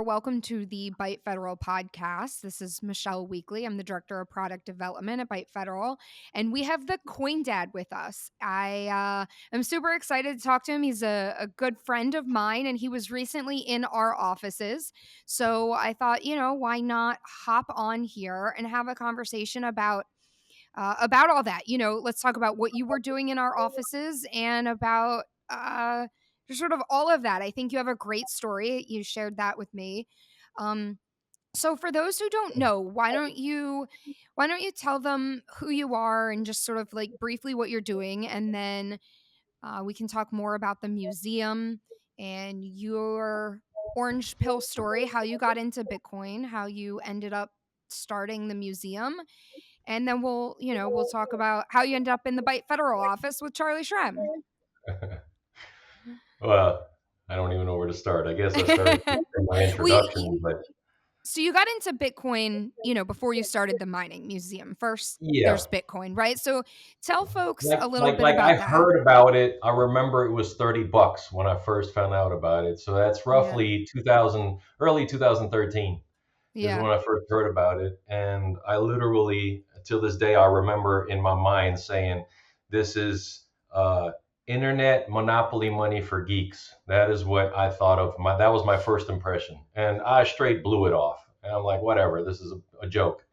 Welcome to the Byte Federal podcast. This is Michelle Weekly. I'm the Director of Product Development at Byte Federal, and we have TheCoinDad with us. I am super excited to talk to him. He's a good friend of mine, and he was recently in our offices. So I thought, why not hop on here and have a conversation about all that. Let's talk about what you were doing in our offices and about just sort of all of that. I think you have a great story. You shared that with me. Um, so for those who don't know, why don't you tell them who you are and just sort of like briefly what you're doing, and then we can talk more about the museum and your orange pill story, how you got into Bitcoin, how you ended up starting the museum, and then we'll talk about how you end up in the Byte Federal office with Charlie Shrem. Well, I don't even know where to start. I guess I started from my introduction, but So you got into Bitcoin, before you started the mining museum. First, yeah, there's Bitcoin, right? So tell folks like a little like bit like I about that. heard about it. I remember it was $30 when I first found out about it. So that's Yeah. roughly 2000, early 2013 is Yeah. when I first heard about it, and I literally, till this day, I remember in my mind saying, "This is internet monopoly money for geeks." That is what I thought of. That was my first impression, and I straight blew it off. And I'm like, whatever, this is a joke.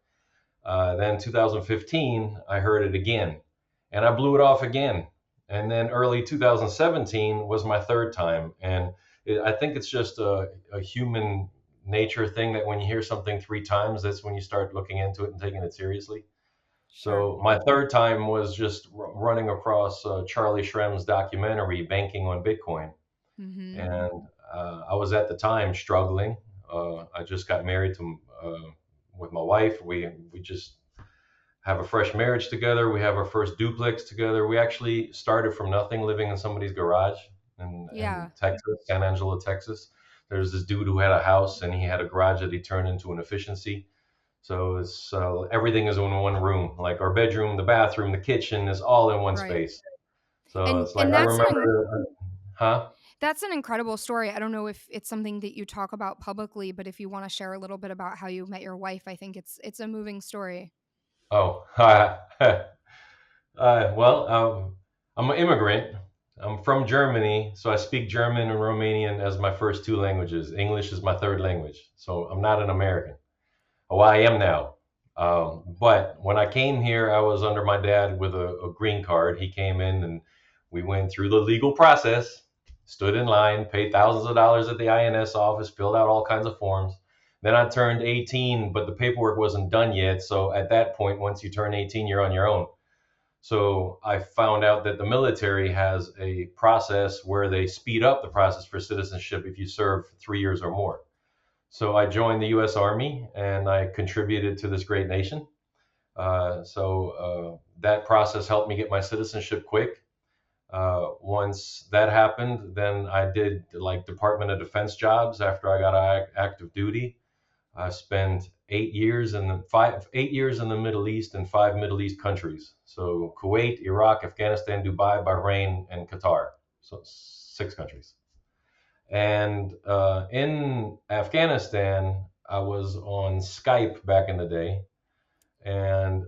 Then 2015, I heard it again, and I blew it off again. And then early 2017 was my third time, and I think it's just a human nature thing that when you hear something three times, that's when you start looking into it and taking it seriously. Sure. So my third time was just running across Charlie Shrem's documentary, Banking on Bitcoin. Mm-hmm. And I was at the time struggling. I just got married to with my wife. We just have a fresh marriage together. We have our first duplex together. We actually started from nothing, living in somebody's garage in Yeah. Texas, San Angelo, Texas. There's this dude who had a house and he had a garage that he turned into an efficiency. So it's everything is in one room. Like our bedroom, the bathroom, the kitchen is all in one Right. space. So And it's like and I remember, huh? that's an incredible story. I don't know if it's something that you talk about publicly, but if you want to share a little bit about how you met your wife, I think it's a moving story. Oh, well, I'm an immigrant. I'm from Germany, so I speak German and Romanian as my first two languages. English is my third language, so I'm not an American. Oh, I am now. But when I came here, I was under my dad with a green card. He came in and we went through the legal process, stood in line, paid thousands of dollars at the INS office, filled out all kinds of forms. Then I turned 18, but the paperwork wasn't done yet. So at that point, once you turn 18, you're on your own. So I found out that the military has a process where they speed up the process for citizenship if you serve 3 years or more. So I joined the U.S. Army and I contributed to this great nation. That process helped me get my citizenship quick. Once that happened, then I did like Department of Defense jobs after I got active duty. I spent 8 years in the 8 years in the Middle East in 5 Middle East countries. So Kuwait, Iraq, Afghanistan, Dubai, Bahrain, and Qatar. So 6 countries. And in Afghanistan, I was on Skype back in the day, and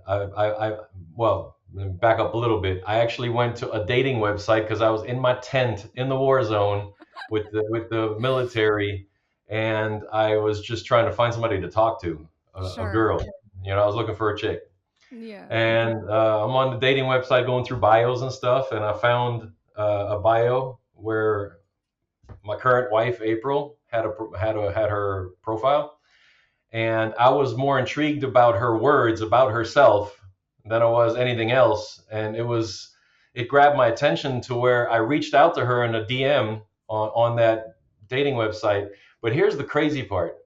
well, back up a little bit. I actually went to a dating website because I was in my tent in the war zone with the military, and I was just trying to find somebody to talk to, a Sure. girl. I was looking for a chick, Yeah. and I'm on the dating website going through bios and stuff, and I found a bio where my current wife April had her profile, and I was more intrigued about her words about herself than I was anything else, and it grabbed my attention to where I reached out to her in a DM on that dating website. But here's the crazy part: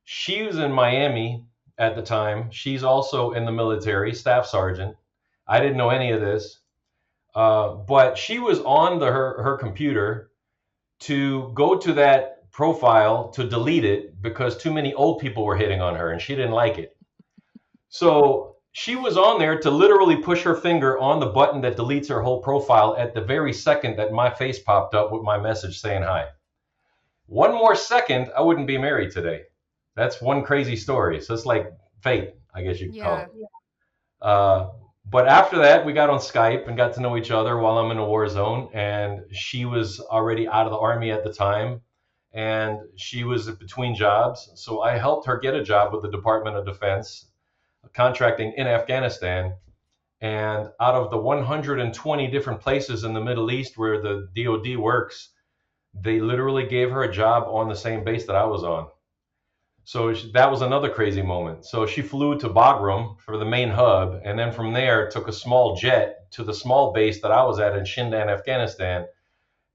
she was in Miami at the time. She's also in the military, staff sergeant. I didn't know any of this, but she was on her computer to go to that profile to delete it because too many old people were hitting on her and she didn't like it. So she was on there to literally push her finger on the button that deletes her whole profile at the very second that my face popped up with my message saying hi. One more second, I wouldn't be married today. That's one crazy story. So it's like fate, I guess you could call Yeah. it. Uh, but after that, we got on Skype and got to know each other while I'm in a war zone. And she was already out of the army at the time, and she was between jobs. So I helped her get a job with the Department of Defense, contracting in Afghanistan. And out of the 120 different places in the Middle East where the DoD works, they literally gave her a job on the same base that I was on. So that was another crazy moment. So she flew to Bagram for the main hub, and then from there took a small jet to the small base that I was at in Shindan, Afghanistan.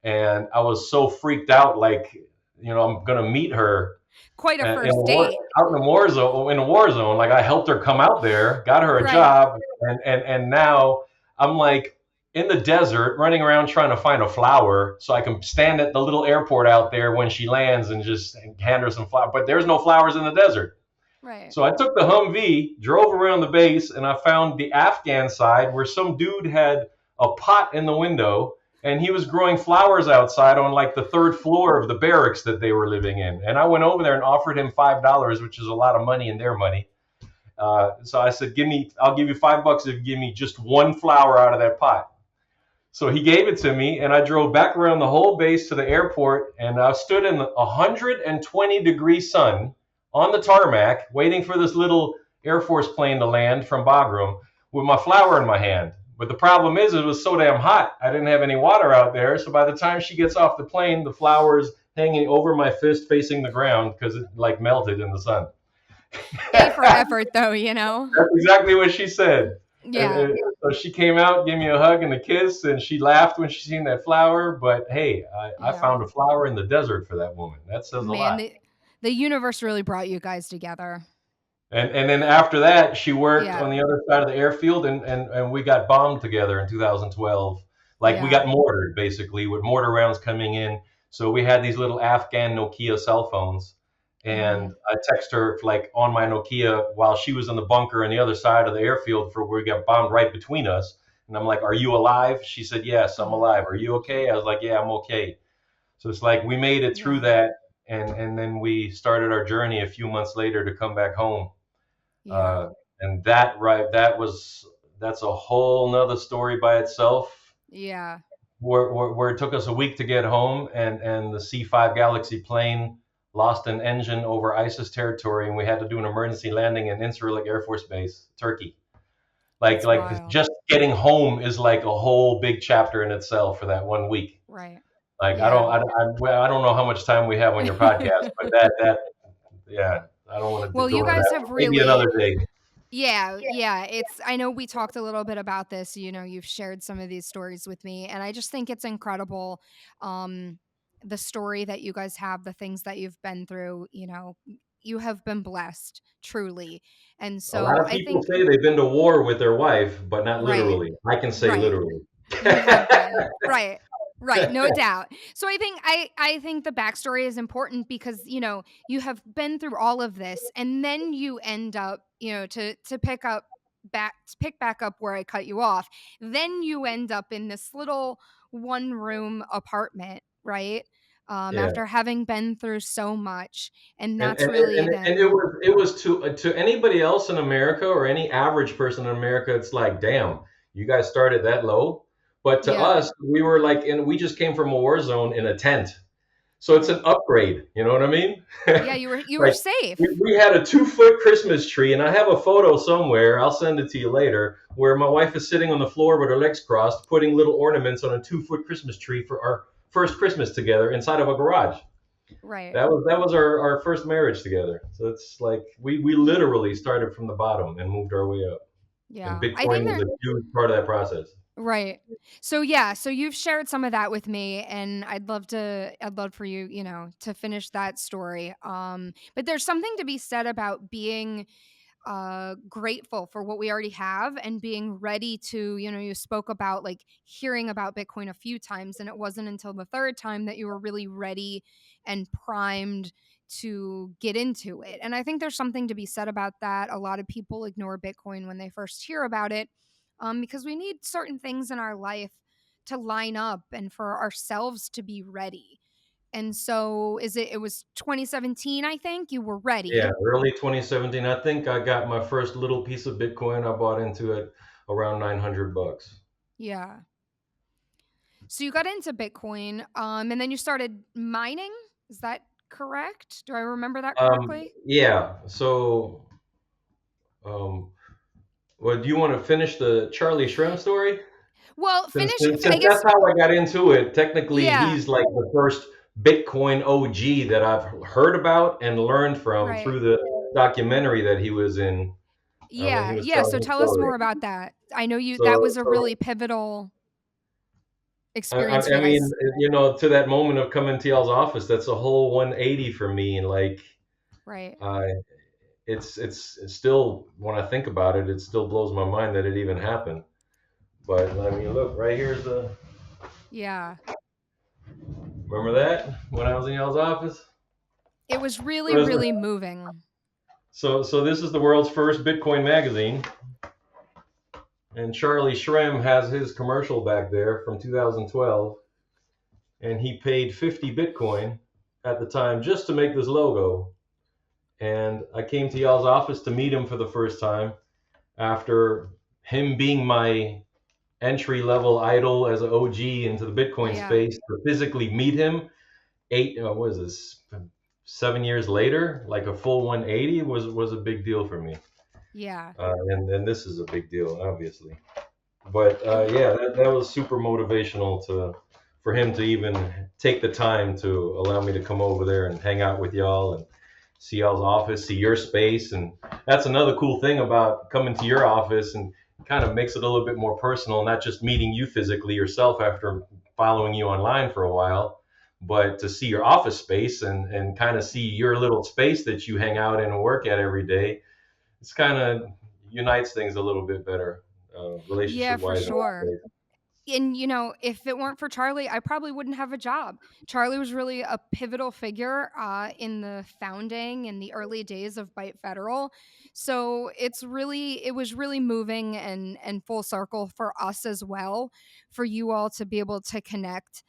And I was so freaked out, like, I'm gonna meet her Quite a in a first war, date. out in a war zone. In a war zone, like I helped her come out there, got her a Right. job, and now I'm like in the desert, running around trying to find a flower so I can stand at the little airport out there when she lands and just hand her some flowers. But there's no flowers in the desert. Right. So I took the Humvee, drove around the base, and I found the Afghan side where some dude had a pot in the window and he was growing flowers outside on like the third floor of the barracks that they were living in. And I went over there and offered him $5, which is a lot of money in their money. So I said, I'll give you $5 if you give me just one flower out of that pot. So he gave it to me, and I drove back around the whole base to the airport, and I stood in the 120-degree sun on the tarmac, waiting for this little Air Force plane to land from Bagram with my flower in my hand. But the problem is, it was so damn hot, I didn't have any water out there. So by the time she gets off the plane, the flower's hanging over my fist facing the ground because it like melted in the sun. A for effort, though, you know? That's exactly what she said. Yeah. So she came out, gave me a hug and a kiss, and she laughed when she seen that flower. But hey, I Yeah. found a flower in the desert for that woman. That says a Man, lot. the universe really brought you guys together. And then after that, she worked Yeah. on the other side of the airfield, and we got bombed together in 2012. Like we Yeah. got mortared basically with mortar rounds coming in. So we had these little Afghan Nokia cell phones, Hmm. and I text her like on my Nokia while she was in the bunker on the other side of the airfield for where we got bombed right between us. And I'm like, "Are you alive?" She said, "Yes, I'm Oh, alive. Are you okay?" I was like, "Yeah, I'm okay." So it's like we made it through yeah. that, and then we started our journey a few months later to come back home. Yeah. uh, and that's a whole nother story by itself. Yeah. Where it took us a week to get home, and the C5 Galaxy plane lost an engine over ISIS territory, and we had to do an emergency landing in Incirlik Air Force Base, Turkey. That's Like wild. just getting home is like a whole big chapter in itself for that one week. Right. Like Yeah. I don't know how much time we have on your podcast, but that yeah, I don't want to Well, go you into guys that. have Maybe really, another day. yeah, yeah. I know we talked a little bit about this. You've shared some of these stories with me, and I just think it's incredible. Um, the story that you guys have, the things that you've been through, you have been blessed, truly. And A lot so of I people think, say they've been to war with their wife, but not right, literally. I can say right. literally. You have been. Right. Right, no doubt. So I think the backstory is important because, you have been through all of this and then you end up, to pick back up where I cut you off. Then you end up in this little one-room apartment, right? Yeah. After having been through so much. And and that's and, really and it then, was to anybody else in America or any average person in America, it's like, damn, you guys started that low. But to yeah, us, we were like, we just came from a war zone in a tent, so it's an right. upgrade. You know what I mean? Yeah, you were Like safe. we had a 2 foot Christmas tree, and I have a photo somewhere. I'll send it to you later, where my wife is sitting on the floor with her legs crossed, putting little ornaments on a 2 foot Christmas tree for our first Christmas together inside of a garage. Right. That was our first marriage together. So it's like we Yeah. literally started from the bottom and moved our way up. And Yeah. I Bitcoin think was there a huge part of that process. Right. So yeah, so you've shared some of that with me and I'd love for you, to finish that story. But there's something to be said about being grateful for what we already have and being ready to, you spoke about like hearing about Bitcoin a few times and it wasn't until the third time that you were really ready and primed to get into it. And I think there's something to be said about that. A lot of people ignore Bitcoin when they first hear about it, because we need certain things in our life to line up and for ourselves to be ready. And so it was 2017, I think you were Yeah, ready. early 2017. I think I got my first little piece of Bitcoin. I bought into it around 900 bucks. Yeah. So you got into Bitcoin, and then you started mining. Is that correct? Do I remember that correctly? Yeah. So, um, well, do you want to finish the Charlie Shrem story? Well, Since, finish. since, I since that's guess. how I got into it, technically Yeah. he's like the first Bitcoin OG that I've heard about and learned from Right. through the documentary that he was in when he Yeah. was Yeah. So telling his tell us story. more about that. I know you. That So, was a really so pivotal I, I experience for I you mean, guys. to that moment of coming to y'all's office, that's a whole 180 for me. And like, Right. I, it's still, when I think about it, it still blows my mind that it even happened. But I mean, look, right here's the, Yeah. remember that when I was in y'all's office? It was really, So, really moving. so this is the world's first Bitcoin magazine, and Charlie Shrem has his commercial back there from 2012, and he paid 50 Bitcoin at the time just to make this logo. And I came to y'all's office to meet him for the first time after him being my entry level idol as an OG into the Bitcoin Yeah. space. To physically meet him, what is this, 7 years later, like a full 180 was a big deal for me. Yeah. And this is a big deal, obviously. But It, yeah, that was super motivational for him to even take the time to allow me to come over there and hang out with y'all and see y'all's office, see your space. And that's another cool thing about coming to your office, and kind of makes it a little bit more personal, not just meeting you physically yourself after following you online for a while, but to see your office space and kind of see your little space that you hang out in and work at every day. It's kind of unites things a little bit better, yeah, relationship for wise. sure. And if it weren't for Charlie, I probably wouldn't have a job. Charlie was really a pivotal figure in the founding in the early days of Byte Federal. So it was really moving and full circle for us as well, for you all to be able to connect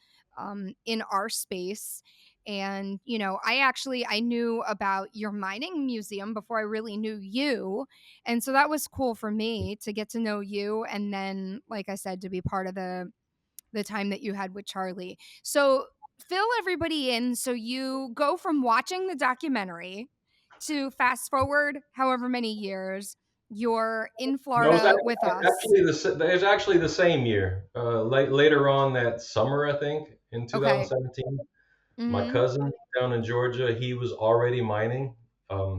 in our space. And I knew about your mining museum before I really knew you, and so that was cool for me to get to know you, and then, like I said, to be part of the time that you had with Charlie. So fill everybody in. So you go from watching the documentary to fast forward however many years, you're in No, it's Florida with us. it's actually the same year. Later on that summer, I think in Okay. 2017, my Mm-hmm. cousin down in Georgia, he was already mining.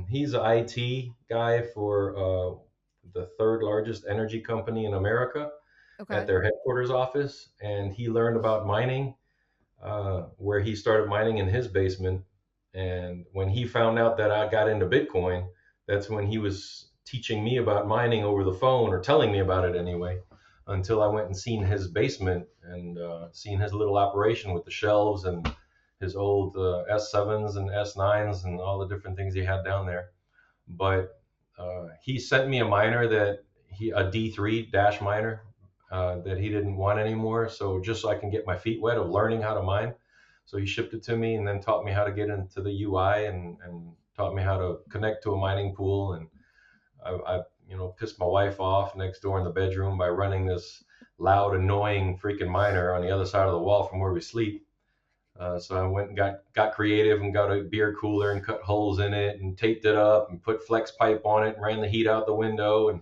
He's an IT guy for the third largest energy company in America at Okay. their headquarters office, and he learned about mining where he started mining in his basement. And when he found out that I got into Bitcoin, that's when he was teaching me about mining over the phone, or telling me about it anyway, until I went and seen his basement and seen his little operation with the shelves and his old S7s and S9s and all the different things he had down there. But he sent me a miner a D3 dash miner that he didn't want anymore. So just so I can get my feet wet of learning how to mine. So he shipped it to me and then taught me how to get into the UI and taught me how to connect to a mining pool. And I pissed my wife off next door in the bedroom by running this loud, annoying freaking miner on the other side of the wall from where we sleep. So I went and got creative and got a beer cooler and cut holes in it and taped it up and put flex pipe on it and ran the heat out the window and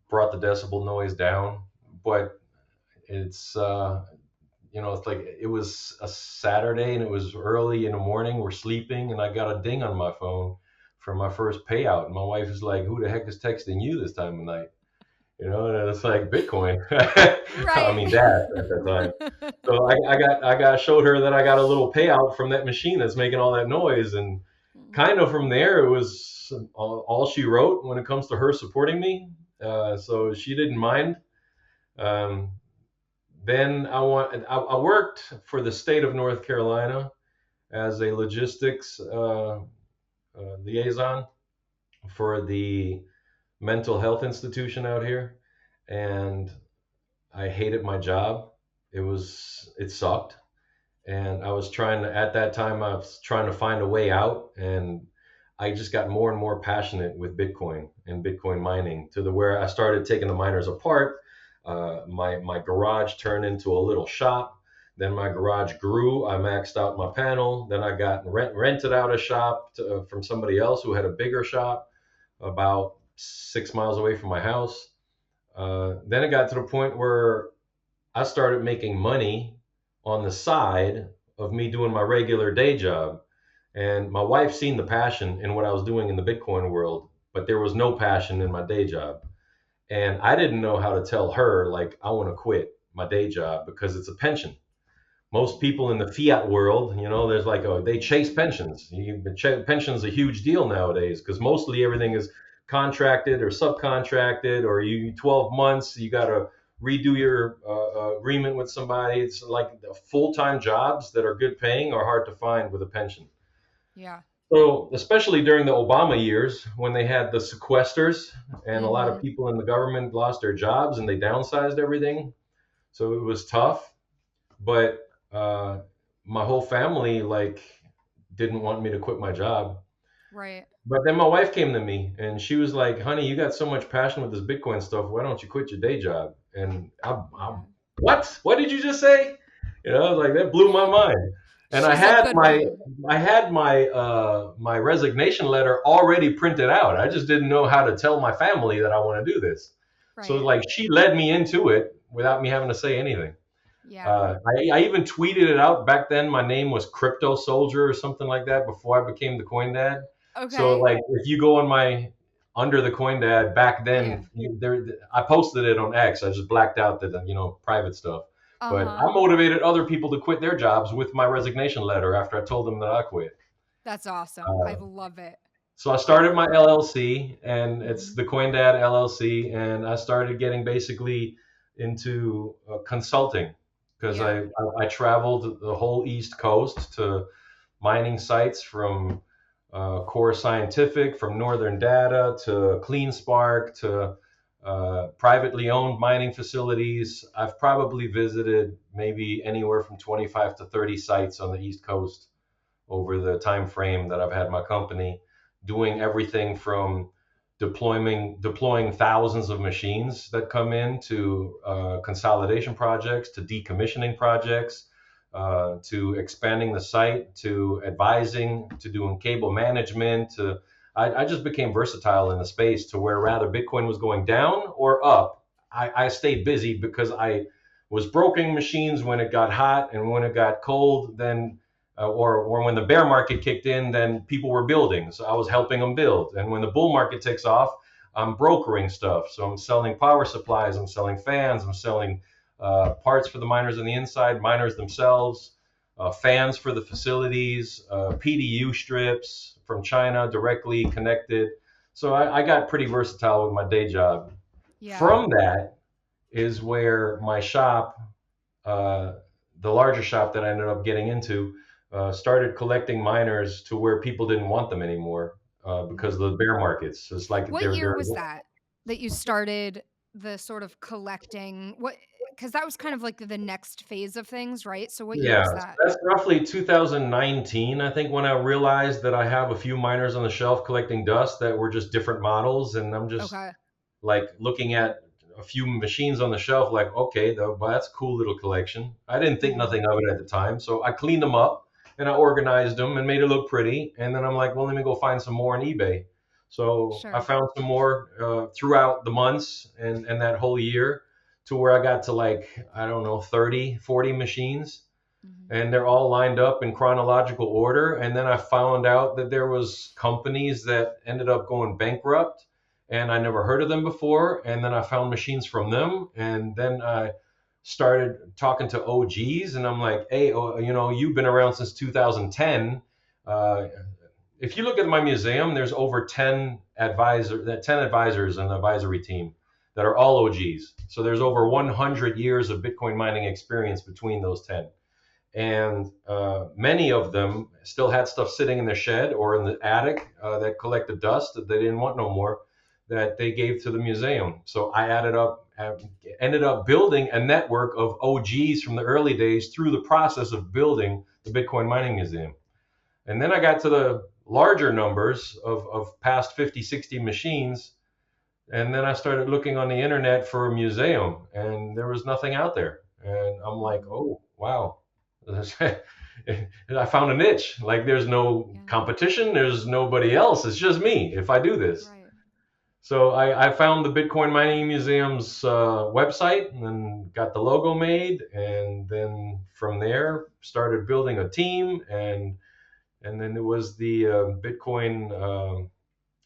brought the decibel noise down. But it's like it was a Saturday and it was early in the morning. We're sleeping and I got a ding on my phone for my first payout. And my wife is like, "Who the heck is texting you this time of night?" And it's like Bitcoin. I Right. mean, Dad at that time. So I got showed her that I got a little payout from that machine that's making all that noise, and kind of from there it was all she wrote when it comes to her supporting me. So she didn't mind. Um, then I worked for the state of North Carolina as a logistics liaison for the mental health institution out here, and I hated my job. It sucked. And I was trying to, at that time, I was trying to find a way out. And I just got more and more passionate with Bitcoin and Bitcoin mining to the where I started taking the miners apart. My garage turned into a little shop. Then my garage grew. I maxed out my panel. Then I got rented out a shop from somebody else who had a bigger shop about 6 miles away from my house. Then it got to the point where I started making money on the side of me doing my regular day job. And my wife seen the passion in what I was doing in the Bitcoin world, but there was no passion in my day job. And I didn't know how to tell her, like, I want to quit my day job because it's a pension. Most people in the fiat world, there's like, they chase pensions. Pensions a huge deal nowadays because mostly everything is contracted or subcontracted, or you 12 months, you got to redo your agreement with somebody. It's like the full-time jobs that are good paying are hard to find with a pension. Yeah. So, especially during the Obama years when they had the sequesters and a lot of Mm-hmm. people in the government lost their jobs and they downsized everything. So it was tough, but my whole family like didn't want me to quit my job. Right. But then my wife came to me and she was like, "Honey, you got so much passion with this Bitcoin stuff. Why don't you quit your day job?" And Yeah. what? What did you just say? Like that blew my mind. And She's a good one. I had my resignation letter already printed out. I just didn't know how to tell my family that I want to do this. So Right. like she led me into it without me having to say anything. Yeah. I even tweeted it out back then. My name was Crypto Soldier or something like that before I became the Coin Dad. So Okay. like if you go on my under the Coin Dad back Yeah. then, I posted it on X. I just blacked out the private stuff. But Uh-huh. I motivated other people to quit their jobs with my resignation letter after I told them that I quit. That's awesome. I Uh, love it. so I I started my love it. LLC, and it's Mhm. the CoinDad LLC, and I started getting basically into consulting because Yeah. I traveled the whole East Coast to mining sites from Core Scientific, from Northern Data to CleanSpark to privately owned mining facilities. I've probably visited maybe anywhere from 25 to 30 sites on the East Coast over the time frame that I've had my company, doing everything from deploying thousands of machines that come in to consolidation projects, to decommissioning projects, to expanding the site, to advising, to doing cable management. I just became versatile in the space to where rather Bitcoin was going down or up, I stayed busy because I was broking machines when it got hot, and when it got cold, then or when the bear market kicked in, then people were building. So I was helping them build. And when the bull market takes off, I'm brokering stuff. So I'm selling power supplies, I'm selling fans, I'm selling parts for the miners on the inside, miners themselves, fans for the facilities, PDU strips from China directly connected. So I got pretty versatile with my day job. Yeah. From that is where my shop, uh, the larger shop that I ended up getting into, started collecting miners to where people didn't want them anymore because of Mhm. the bear markets. It's like What year was that that you started the sort of collecting? What, because that was kind of like the next phase of things, right? So what year yeah, was so that? that's roughly 2019, I think, when I realized that I have a few miners on the shelf collecting dust that were just different models, and I'm just Okay. like looking at a few machines on the shelf, like, okay, though, well, that's a cool little collection. I didn't think Mhm. nothing of it at the time, so I cleaned them up and I organized them and made it look pretty. And then I'm like, well, let me go find some more on eBay. So I Sure. found some more throughout the months and that whole year to where I got to like, I don't know, 30, 40 machines, Mhm. and they're all lined up in chronological order. And then I found out that there was companies that ended up going bankrupt, and I never heard of them before. And then I found machines from them, and then I started talking to OGs, and I'm like, hey, you've been around since 2010. Uh, if you look at my museum, there's over 10 advisors in the advisory team that are all OGs. So there's over Mhm. 100 years of Bitcoin mining experience between those 10, and many of them still had stuff sitting in the shed or in the attic that collected dust that they didn't want no more, that they gave to the museum. So I ended up building a network of OGs from the early days through the process of building the Bitcoin Mining Museum. And then I got to the larger numbers of past 50, 60 machines. And then I started looking on the internet for a museum, and there was nothing out there. And I'm like, Mhm. oh, wow. I found a niche. Like, there's no Yeah. competition, there's nobody else. It's just me if I do this. Right. So I found the Bitcoin Mining Museum's website and got the logo made, and then from there started building a team, and then it was the Bitcoin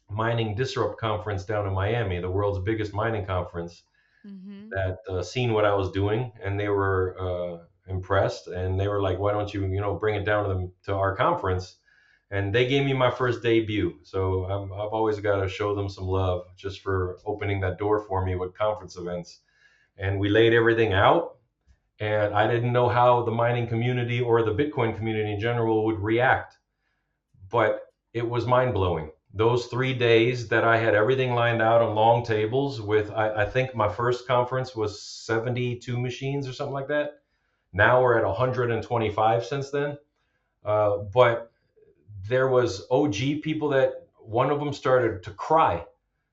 Mining Disrupt conference down in Miami, the world's biggest mining conference, Mhm. that seen what I was doing, and they were impressed, and they were like, "Why don't you bring it down to them to our conference?" And they gave me my first debut. So I've always got to show them some love just for opening that door for me with conference events. And we laid everything out. And I didn't know how the mining community or the Bitcoin community in general would react, but it was mind blowing. Those 3 days that I had everything lined out on long tables with, I think my first conference was 72 machines or something like that. Now we're at 125 since then. But there was OG people that one of them started to cry.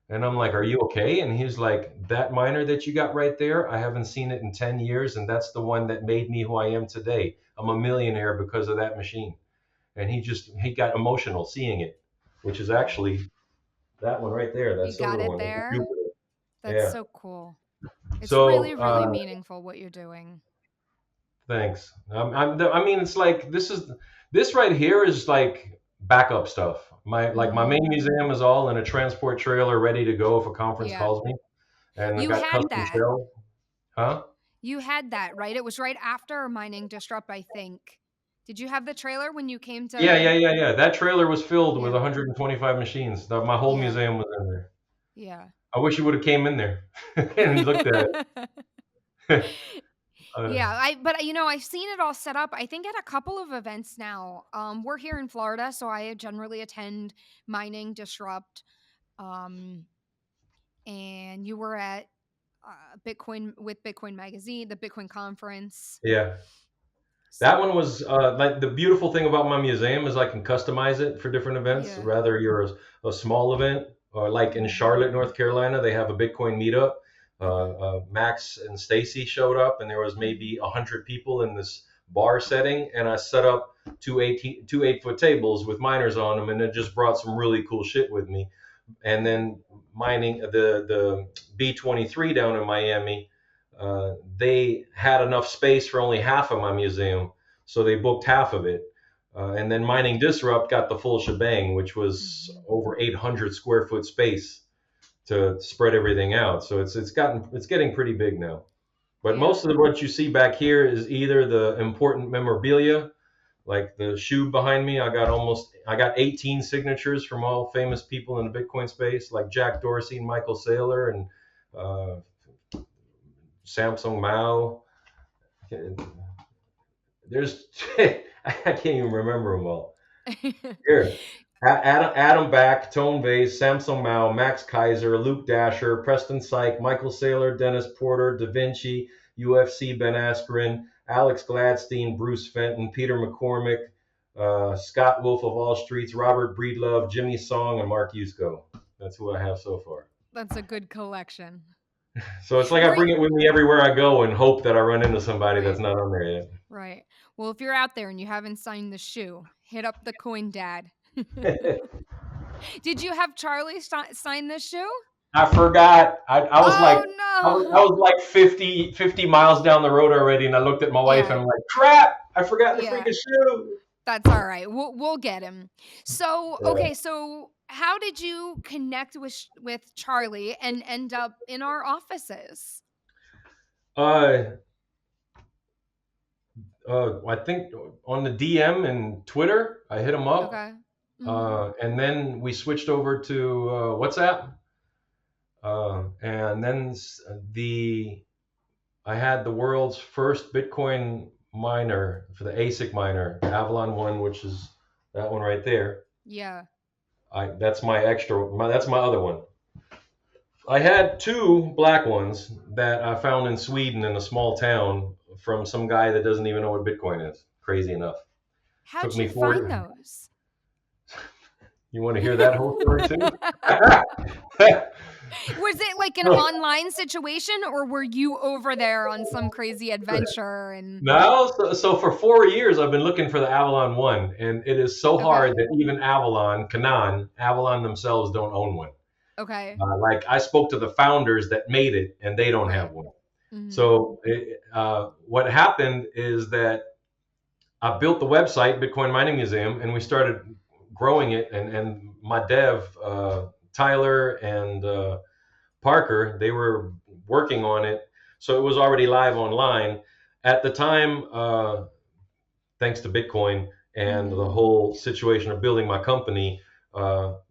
And I'm like, "Are you okay?" And he's like, "That miner that you got right there, I haven't seen it in 10 years. And that's the one that made me who I am today. I'm a millionaire because of that machine." And he got emotional seeing it, which is Wow. actually that one right there, that You got silver it one. there? Jupiter. That's Yeah. so cool. It's really, So really meaningful what you're doing. thanks. I mean, it's like this right here is like backup stuff. My main Mhm. museum is all in a transport trailer, ready to go if a conference Yeah. calls me, and I You got had custom that. shell. Huh? You had that, right? It was right after Mining Disrupt, I think. Did you have the trailer when you came Yeah, yeah, to? yeah, yeah. That trailer was filled with Yeah. 125 machines. My whole Yeah. museum was in there. Yeah. I wish you would have came in there and looked at it. Yeah, uh, I've seen it all set up. I think at a couple of events now. We're here in Florida, so I generally attend Mining Disrupt. Um, and you were at Bitcoin with Bitcoin Magazine, the Bitcoin conference. yeah. That one So was like the beautiful thing about my museum is I can customize it for different events. yeah. Rather you're a small event, or like in Hmm. Charlotte, North Carolina, they have a Bitcoin meetup. Okay. Max and Stacy showed up, and there was Hmm. maybe 100 people in this bar setting, and I set up two 8-foot tables with miners on them, and it just brought some really cool shit with me. And Right. then mining the B23 down in Miami, they had enough space for only half of my museum, so they booked half of it. And then Mining Disrupt got the full shebang, which was Hmm. over 800 square foot space to spread everything out. So it's getting pretty big now. But Yeah. most of what you see back here is either the important memorabilia, like the shoe behind me. I got 18 signatures from all famous people in the Bitcoin space, like Jack Dorsey and Michael Saylor and uh, Samsung Mao. There's I can't even remember them all. Here, Adam Back, Tone Vase, Samsung Mao, Max Kaiser, Luke Dasher, Preston Syke, Michael Saylor, Dennis Porter, Da Vinci, UFC Ben Askren, Alex Gladstein, Bruce Fenton, Peter McCormick, Scott Wolf of All Streets, Robert Breedlove, Jimmy Song, and Mark Yusko. That's who I have so far. That's a good collection. So it's like I Were bring you it with me everywhere I go and hope that I run into somebody that's right? not on there yet. Right. Well, if you're out there and you haven't signed the shoe, hit up the Coin Dad. Did you have Charlie sign this shoe? I forgot. I was like, Oh I no. was like 50 miles down the road already, and I looked at my wife and Yeah. I'm like, crap, I forgot the Yeah. freaking shoe. That's all right. We'll get him. So, Yeah. okay, so how did you connect with Charlie and end up in our offices? Uh, I think on the DM and Twitter, I hit him up, Okay. Mhm. and then we switched over to WhatsApp, and then the I had the world's first Bitcoin miner for the ASIC miner, Avalon One, which is that one right there. Yeah. That's my extra. That's my other one. I had two black ones that I found in Sweden in a small town from some guy that doesn't even know what Bitcoin is. Crazy enough. How'd Took me you find 40. those? You want to hear that whole story too? Was it like an online situation, or were you over there on some crazy adventure and No, so for 4 years I've been looking for the Avalon one, and it is so hard okay. that even Avalon themselves don't own one. Okay. Like I spoke to the founders that made it, and they don't have Right. one. Mhm. So what happened is that I built the website Bitcoin Mining Museum, and we started growing it. And my dev Tyler and Parker, they were working on it, so it was already live online at the time. Thanks to Bitcoin and the Mhm. whole situation of building my company.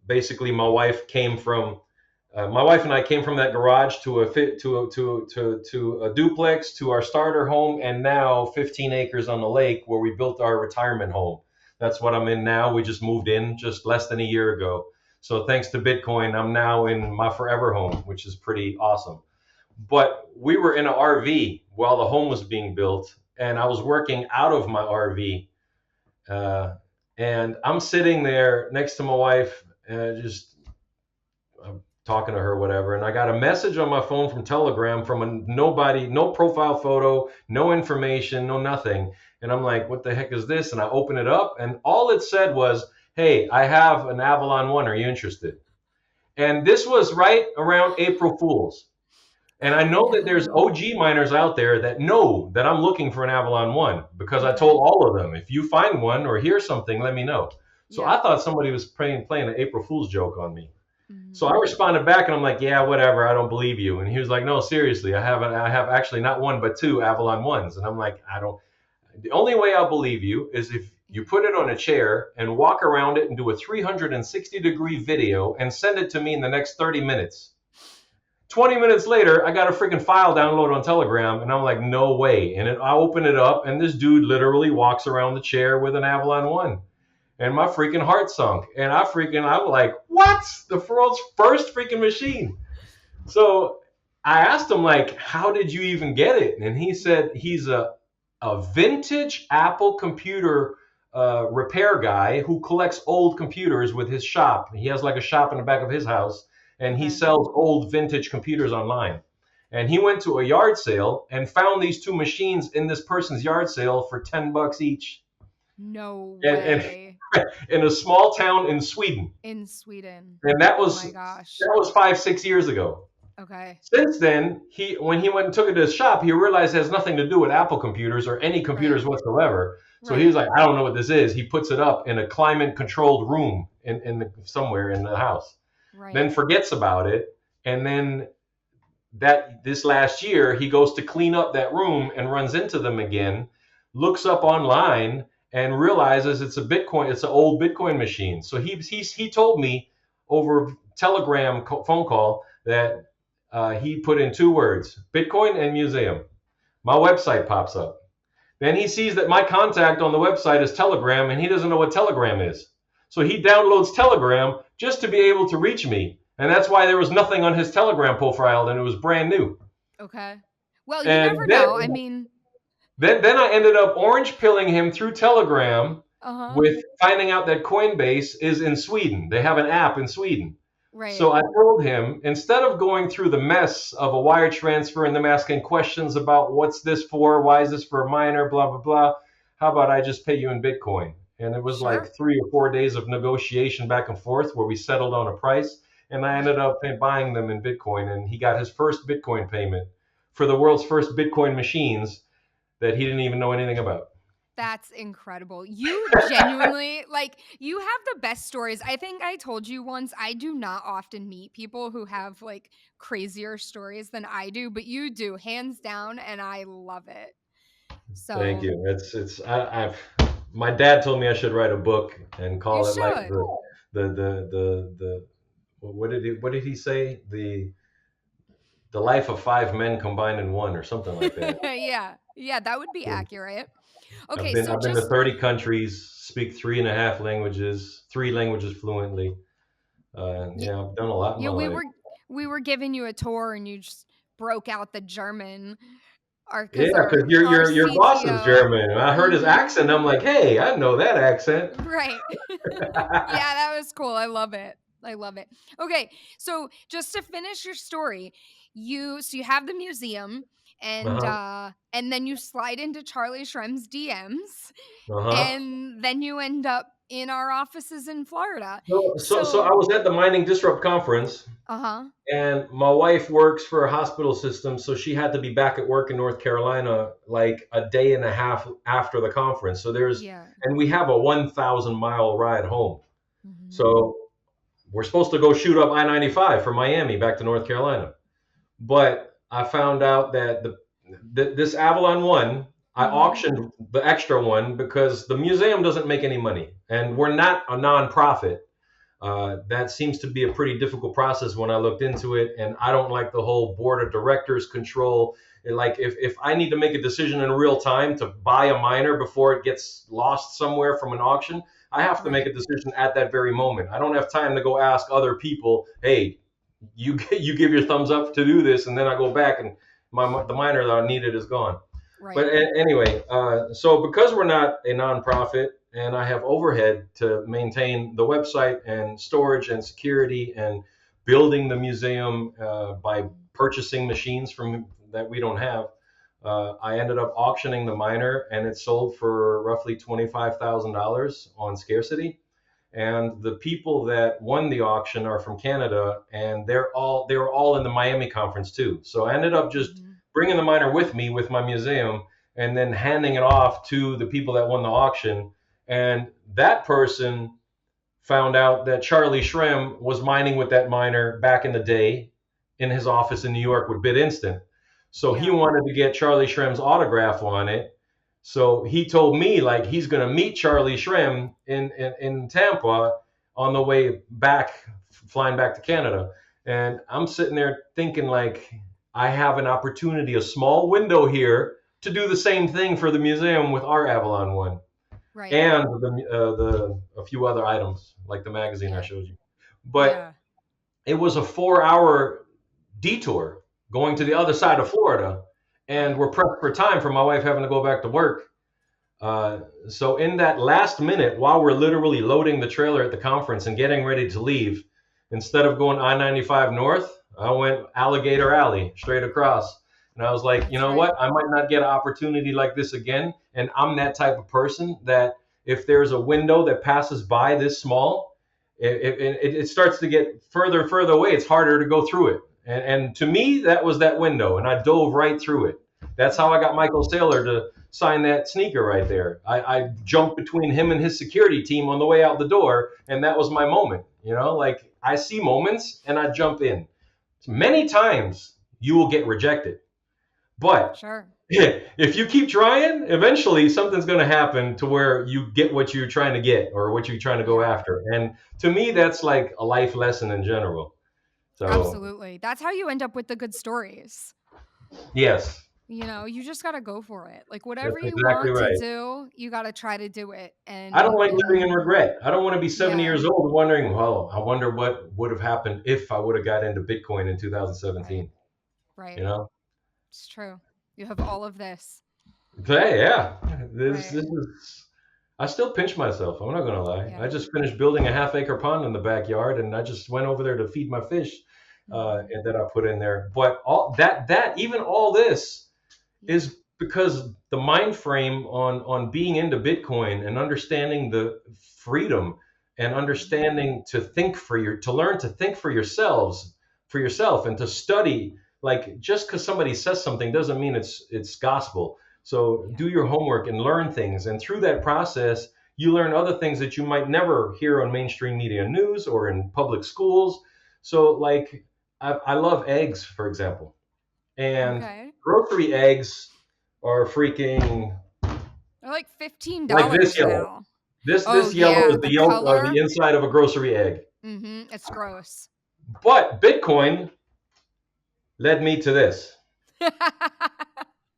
Basically, my wife and I came from that garage to a fit to a duplex to our starter home, and now 15 acres on the lake where we built our retirement home. That's what I'm in now. We just moved in just less than a year ago. So thanks to Bitcoin, I'm now in my forever home, which is pretty awesome. But we were in an RV while the home was being built, and I was working out of my RV. Uh, and I'm sitting there next to my wife, just talking to her, whatever. And I got a message on my phone from Telegram from nobody, no profile photo, no information, no nothing. And I'm like, what the heck is this? And I open it up, and all it said was, hey, I have an Avalon One. Are you interested? And this was right around April Fool's. And I Oh know that there's no. OG miners out there that know that I'm looking for an Avalon One because I Okay. told all of them, if you find one or hear something, let me know. So Yeah. I thought somebody was playing an April Fool's joke on me. So I Mhm. responded back and I'm like, yeah, whatever, I don't believe you. And he was like, no, seriously, I have actually not one but two Avalon Ones. And I'm like, I don't. The only way I'll believe you is if you Yeah. put it on a chair and walk around it and do a 360-degree video and send it to me in the next 30 minutes. 20 minutes later, I got a freaking file download on Telegram, and I'm like, no way. And I open it up, and this dude literally walks around the chair with an Avalon One. And my freaking heart sunk. And I'm like, what? The world's first freaking machine. So I asked him, like, how did you even get it? And he said he's a vintage Apple computer repair guy who collects old computers with his shop. He has like a shop in the back of his house, and he Okay. sells old vintage computers online. And he went to a yard sale and found these two machines in this person's yard sale for $10 each. No And way. in a small town in Sweden. In Sweden. And Oh my gosh. that was 5, 6 years ago. Okay. Since then, when he went and took it to his shop, he realized it has nothing to do with Apple computers or any computers Right. whatsoever. So he Right. was like, I don't know what this is. He puts it up in a climate controlled room somewhere in the house, then Right. forgets about it. And then that this last year, he goes to clean up that room and runs into them again, looks up online and realizes it's an old Bitcoin machine. So he told me over Telegram phone call that he put in two words, Bitcoin and museum. My website pops up. Then he sees that my contact on the website is Telegram, and he doesn't know what Telegram is. So he downloads Telegram just to be able to reach me. And that's why there was nothing on his Telegram profile, and it was brand new. Okay. Well, you And never know. I mean, then I ended up orange pilling him through Telegram uh-huh. with finding out that Coinbase is in Sweden. They have an app in Sweden. Right. So I told him, instead of going through the mess of a wire transfer and them asking questions about what's this for, why is this for a miner, blah, blah, blah, how about I just pay you in Bitcoin? And it was like Sure. 3 or 4 days of negotiation back and forth where we settled on a price. And I ended Right. up buying them in Bitcoin. And he got his first Bitcoin payment for the world's first Bitcoin machines that he didn't even know anything about. That's incredible. You genuinely, like, you have the best stories. I think I told you once, I do not often meet people who have like crazier stories than I do, but you do, hands down, and I love it. Thank So you. I've my dad told me I should write a book and you call it like should. the what did he say? The life of five men combined in one or something like that. Yeah. Yeah, that would be accurate. Okay, so I've been to just 30 countries, speak three and a half languages, three languages fluently. y- Yeah, I've done a lot in yeah, my life. we were giving you a tour and you just broke out the German, our Yeah, because because our your boss is CTO. German. And I heard his Mhm. accent. I'm like, hey, I know that accent. Right. Yeah, that was cool. I love it. I love it. Okay, so just to finish your story, you have the museum Uh-huh. and then you slide into Charlie Shrem's DMs Uh-huh. and then you end up in our offices in Florida. So I So, was at the Mining Disrupt conference, uh-huh. and my wife works for a hospital system, so she had to be back at work in North Carolina like a day and a half after the conference. Yeah. And we have a 1,000-mile ride home. Mhm. So we're supposed to go shoot up I-95 from Miami back to North Carolina. But I found out that this Avalon one, I Mhm. auctioned the extra one because the museum doesn't make any money, and we're not a nonprofit. That seems to be a pretty difficult process when I looked into it, and I don't like the whole board of directors control. And like if I need to make a decision in real time to buy a miner before it gets lost somewhere from an auction, I have to make Right. a decision at that very moment. I don't have time to go ask other people, hey, you give your thumbs up to do this, and then I go back and the miner that I needed is gone. But Right. anyway, so because we're not a nonprofit and I have overhead to maintain the website and storage and security and building the museum by purchasing machines from that we don't have, I ended up auctioning the miner and it sold for roughly $25,000 on scarcity. And the people that won the auction are from Canada, and they were all in the Miami conference too. So I ended up just Mhm. bringing the miner with me with my museum, and then handing it off to the people that won the auction. And that person found out that Charlie Shrem was mining with that miner back in the day in his office in New York with BitInstant. So he Yeah. wanted to get Charlie Shrem's autograph on it. So he told me like he's gonna meet Charlie Shrem in Tampa on the way back, flying back to Canada. And I'm sitting there thinking like I have an opportunity, a small window here to do the same thing for the museum with our Avalon one Right. and the a few other items like the magazine I Yeah. showed you. But Yeah. it was a 4 hour detour going to the other side of Florida, and Right. we're pressed for time for my wife having to go back to work. So in that last minute, while we're literally loading the trailer at the conference and getting ready to leave, instead of going I-95 north, I went Alligator Alley straight across. And I was like, you That's know right. what? I might not get an opportunity like this again. And I'm that type of person that if there's a window that passes by this small, it starts to get further and further away. It's harder to go through it. And to me, that was that window. And I dove right through it. That's how Yeah. I got Michael Saylor to sign that sneaker right there. I jumped between him and his security team on the way out the door, and that was my moment. You know, like I see moments and I jump in. Many times you will get rejected, but Sure. if you keep trying, eventually something's going to happen to where you get what you're trying to get or what you're trying to go Yeah. after. And to me, that's like a life lesson in general. So, Absolutely. That's how you end up with the good stories. yes, You just got to go for it. Like whatever that's you exactly want to right. do, you got to try to do it. I don't like And living in regret. I don't want to be 70 yeah, years old wondering, well, I wonder what would have happened if I would have got into Bitcoin in right. 2017. Right. You know? It's true. You have all of this. Hey, yeah. Right. This is I still pinch myself. I'm not gonna lie. I Yeah. just finished building a half-acre pond in the backyard, and I just went over there to feed my fish, Mhm. and that I put in there. But all that even all this Yeah. is because the mind frame on being into Bitcoin and understanding the freedom and Mhm. understanding to learn to think for yourself and to study. Like just because somebody says something doesn't mean it's gospel. So Yeah. do your homework and learn things, and through that process you learn other things that you might never hear on mainstream media news or in public schools. So like I love eggs, for example, and Okay. grocery eggs are freaking They're like like this $15 yellow. now. Oh This yellow yeah, is the the yolk or color. the inside of a grocery egg. It's gross. But Bitcoin led me to this. Wait,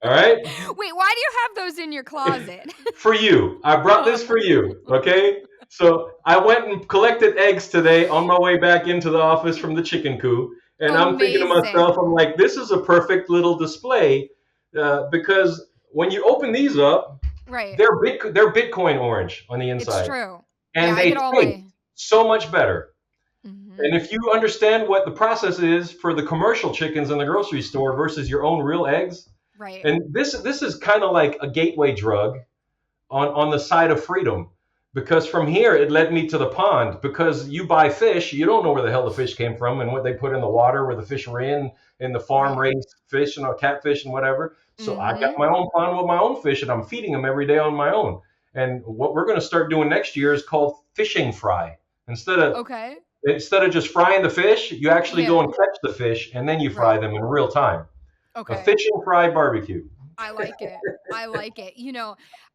All right? why do you have those in your closet? For you. I brought Oh. this for you. Okay? So I went and collected eggs today on my way back into the office from the chicken coop. And I'm thinking to myself, I'm Amazing. like, this is a perfect little display because when you open these up, Right. they're Bitcoin orange on the It's inside, true. Yeah, and I they get all taste my. so much better. Mhm. And if you understand what the process is for the commercial chickens in the grocery store versus your own real eggs, Right. and this is kind of like a gateway drug on the side of freedom, because from here it led me to the pond, because you buy fish, you don't know where the hell the fish came from and what they put in the water where the fish were in the farm Right. raised fish and catfish and whatever. So I got Mhm. my own pond with my own fish and I'm feeding them every day on my own. And what we're going to start doing next year is called fishing fry. instead of Okay. instead of just frying the fish, you actually go Yeah. and catch the fish and then you fry Right. them in real time. A Okay. fishing fry barbecue. I like it. I like it.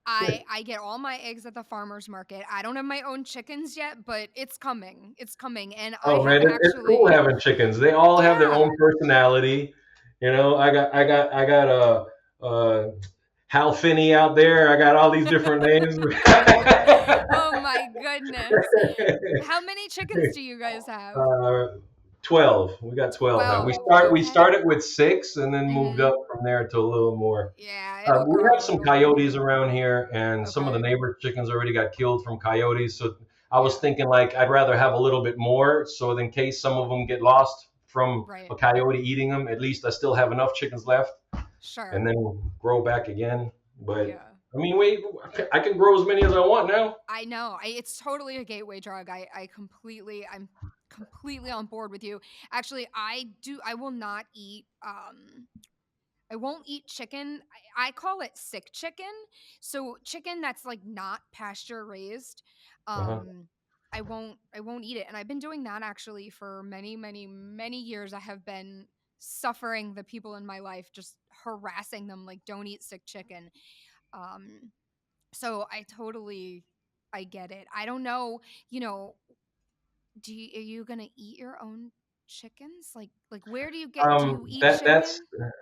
I get all my eggs at the farmer's market. I don't have my own chickens yet, but it's coming. It's coming. And I Oh have man, it's cool actually. having chickens. They all have their Yeah. own personality. I got Hal Finney out there. I got all these different names. Oh my goodness. How many chickens do you guys have? uh, 12. We got 12 now. We 12. start we Okay. started with 6 and then moved up Mhm. from there to a little more. Yeah, it'll We have grow. some It'll coyotes grow. around here, and some of the Okay. neighbors' chickens already got killed from coyotes. So I was Yeah. thinking, like, I'd rather have a little bit more, so in case some of them get lost from Right. a coyote eating them, at least I still have enough chickens left, and Sure. then grow back again. But Yeah. I mean, wait, I can grow as many as I want now. I know. It's totally a gateway drug. I'm completely on board with you. Actually, I will not eat I won't eat chicken. I call it sick chicken. So chicken that's like not pasture raised. Uh-huh. Um I won't eat it. And I've been doing that actually for many, many, many years. I have been suffering the people in my life, just harassing them like don't eat sick chicken. Um so I get it. I don't know, you know, are you gonna eat your own chickens? Like where do you eat That's chicken?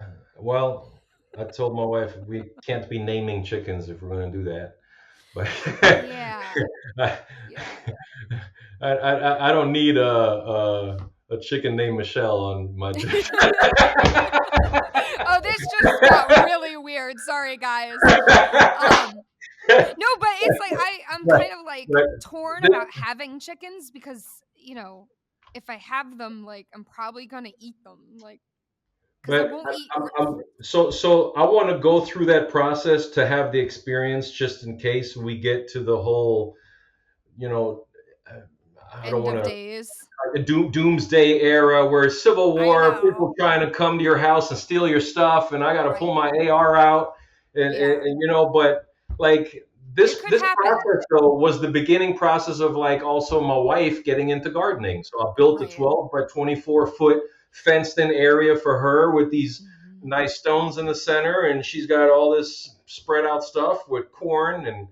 well, I told my wife we can't be naming chickens if we're going to do that. But Yeah. I, Yeah. I don't need a chicken named Michelle on my. Oh, this just got really weird. Sorry, guys. Um, no, but it's like I'm But, kind of like but torn this, about having chickens because, if I have them, like I'm probably gonna eat them, like because I but won't eat. so I want to go through that process to have the experience, just in case we get to the whole, you know, uh, I don't End want of to days. doomsday era where civil I war, people know. trying to come to your house and steal your stuff, and I got to pull Right. my AR out, Yeah. but like It could this happen. process though was the beginning process of, like, also my wife getting into gardening. So I built a Right. 12 by 24-foot fenced in area for her with these Mhm. nice stones in the center, and she's got all this spread out stuff with corn and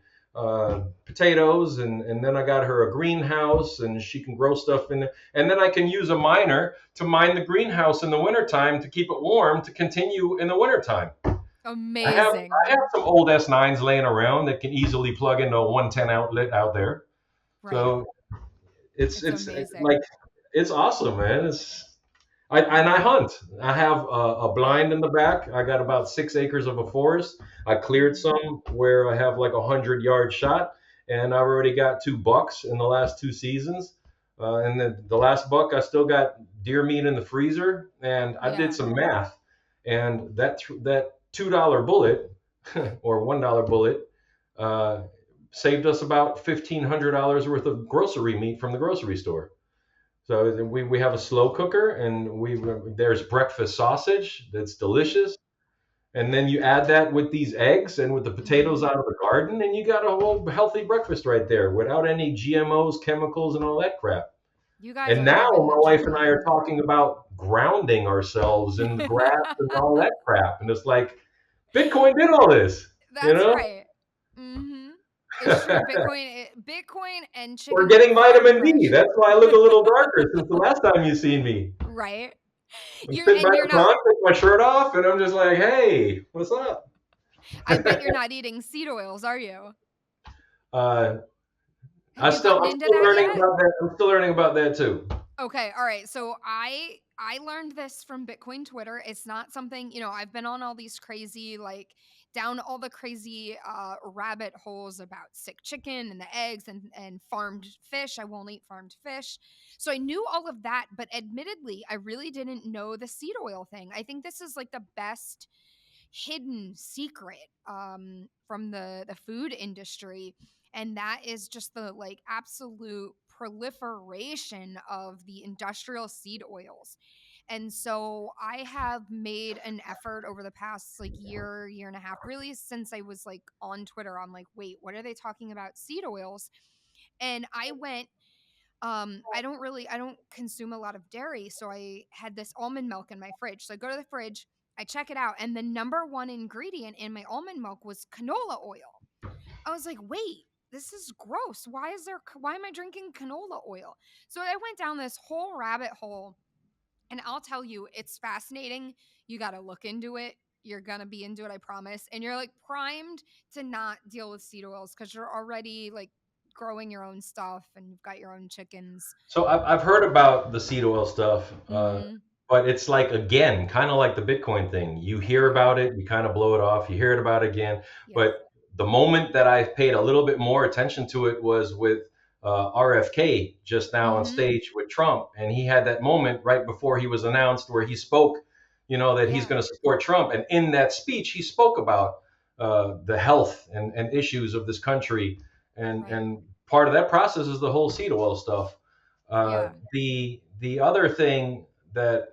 potatoes, and then I got her a greenhouse, and she can grow stuff in there. And then I can use a miner to mine the greenhouse in the wintertime to keep it warm to continue in the wintertime. I have Amazing. some old S9s laying around that can easily plug into a 110 outlet out there. Right. So it's It's it's like amazing. it's awesome, man. I hunt. I have a Right. blind in the back. I got about 6 acres of a forest. I cleared Mhm. some where I have like 100-yard shot, and I've already got 2 bucks in the last 2 seasons. And then the last buck, I still got deer meat in the freezer, and I did Yeah. some math, and that $2 bullet or $1 bullet uh, saved us about $1,500 worth of grocery meat from the grocery store. So we have a slow cooker, and there's breakfast sausage that's Right. delicious. And then you add that with these eggs and with the potatoes Mhm. out of the garden, and you got a whole healthy breakfast right there without any GMOs, chemicals, and all that crap. You guys And are now living the my wife and I are dream. talking about grounding ourselves in the grass and all that crap. And it's like, Bitcoin did all this, you That's know? right. Mhm. It's true. Bitcoin and We're chicken getting vitamin D. refurbish. That's why I look a little darker since the last time you seen me. Right? I'm sitting by You're the not. pond, take my shirt off, and I'm just like, "Hey, what's up?" I bet you're not eating seed oils, are you? uh, Have you gotten I'm into still that learning yet? about that. I'm still learning about that too. Okay, all right. So I learned this from Bitcoin Twitter. It's not something, I've been on all these crazy, like down all the crazy rabbit holes about sick chicken and the eggs and farmed fish. I won't eat farmed fish. So I knew all of that, but admittedly, I really didn't know the seed oil thing. I think this is like the best hidden secret from the food industry, and that is just the like absolute proliferation of the industrial seed oils. And so I have made an effort over the past like year and a half, really since I was like on Twitter. I'm like, wait, what are they talking about seed oils? And I went, I don't consume a lot of dairy, so I had this almond milk in my fridge. So I go to the fridge, I check it out, and the number one ingredient in my almond milk was canola oil. I was like, wait, this is gross. Why am I drinking canola oil? So I went down this whole rabbit hole, and I'll tell you, it's fascinating. You got to look into it. You're going to be into it, I promise. And you're like primed to not deal with seed oils because you're already like growing your own stuff and you've got your own chickens. So I've heard about the seed oil stuff, Mm-hmm. but it's like, again, kind of like the Bitcoin thing. You hear Yeah. about it, you kind of blow it off. You hear it about it again, Yeah. but the moment that I paid a little bit more attention to it was with RFK just now on Mm-hmm. stage with Trump, and he had that moment right before he was announced where he spoke, that he's Yeah. going to support Trump, and in that speech he spoke about the health and issues of this country, Right. and part of that process is the whole seed oil stuff. Yeah. The other thing that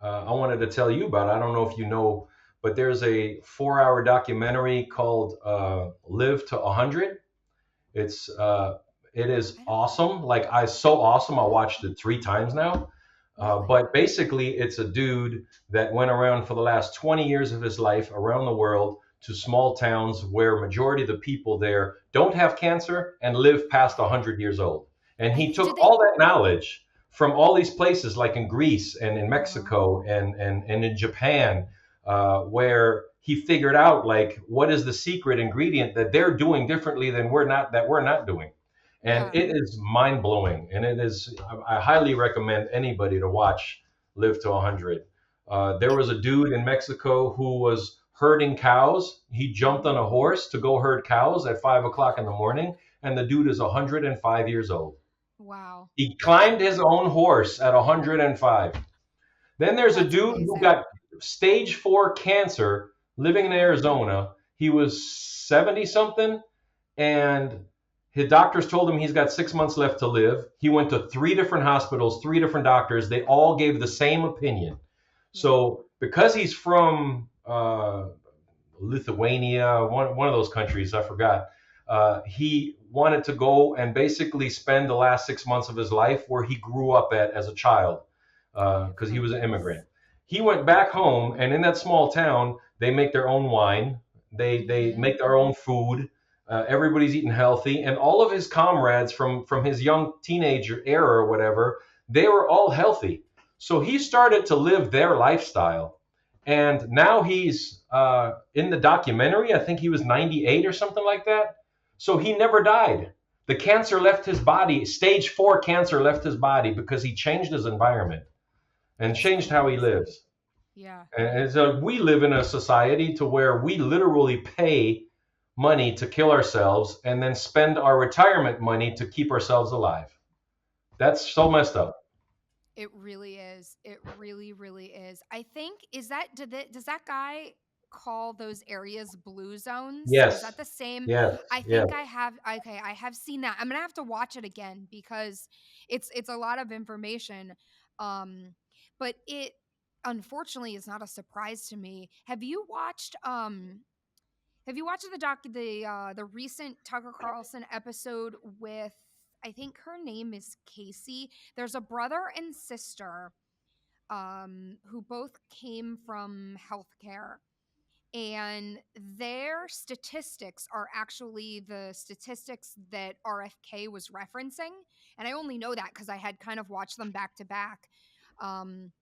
I wanted to tell you about, I don't know if you know, but there's a 4-hour documentary called "Live to 100." It's it is I don't. awesome. Like, so awesome. I Mm, watched it 3 times now. really? But basically, it's a dude that went around for the last 20 years of his life around the world to small towns where majority of the people there don't have cancer and live past 100 years old. And I he think did took they? all that knowledge from all these places, like in Greece and in Uh huh. Mexico and in Japan, where he figured out, like, what is the secret ingredient that they're doing differently than we're not doing. And Yeah. it is mind blowing. And it is, I highly recommend anybody to watch Live to 100. There It. was a dude in Mexico who was herding cows. He jumped on Mhm. a horse to go herd cows at 5 o'clock in the morning. And the dude is 105 years old. Wow. He That climbed his own horse at 105. Then there's a that's dude who amazing. got stage 4 cancer living in Uh-huh. Arizona. He was 70 something, and his doctors told him he's got 6 months left to live. He went to 3 different hospitals, 3 different doctors. They all gave the same opinion. Yeah. So, because he's from Lithuania, one of those countries, I forgot. He wanted to go and basically spend the last 6 months of his life where he grew up at as a child, I've because he heard was an this. immigrant. He Yeah. went back home, and in that small town, they make their own wine. They Mhm. make their own food. Everybody's eating healthy, and all of his comrades from his young teenager era or whatever, they were all healthy. So he started to live their lifestyle, and now he's in the documentary. I think he was 98 or something like that. So he never died. The cancer left his body. Stage 4 cancer left his body because he changed his environment and That's changed how he amazing. lives. Yeah. And so we live in a society to where we literally pay money to kill ourselves and then spend our retirement money to keep ourselves alive. That's so messed up. It really is. It really, really is. I think is that does that guy call those areas blue zones? Is Yes, that the same? yes, I yes. think I have. Okay, I have seen that. I'm gonna have to watch it again because it's a lot of information. Um, but it unfortunately is not a surprise to me. Have you watched the recent Tucker Carlson episode with, I think her name is Casey? There's a brother and sister who both came from healthcare, and their statistics are actually the statistics that RFK was referencing. And I only know that because I had kind of watched them back to back. Um,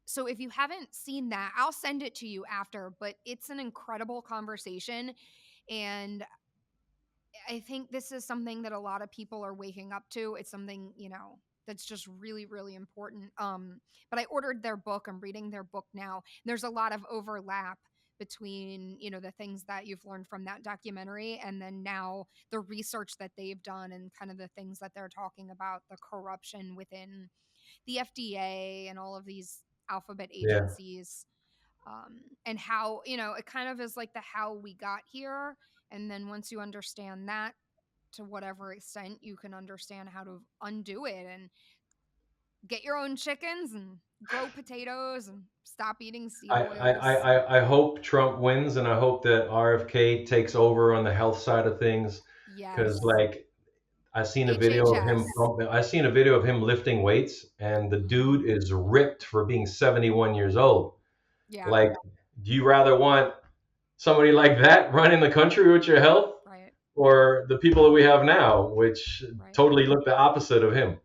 so if you haven't seen that, I'll send it to you after, but it's an incredible conversation. And I think this is something that a lot of people are waking up to. It's something, that's just really, really important. But I ordered their book. I'm reading their book now. There's a lot of overlap between, the things that you've learned from that documentary and then now the research that they've done and kind of the things that they're talking about, the corruption within the FDA and all of these alphabet Yeah. agencies. And how, it kind of is like the how we got here. And then once you understand that, to whatever extent you can understand how to undo it and get your own chickens and grow potatoes and stop eating seed oils. I hope Trump wins, and I hope that RFK takes over on the health side of things, because Yes. like HHS. I seen a video of him lifting weights, and the Hmm. dude is ripped for being 71 years old. Yeah. Like, do you rather want somebody like that running the country with your health, Right. or the people that we have now, which Right. totally look the opposite of him?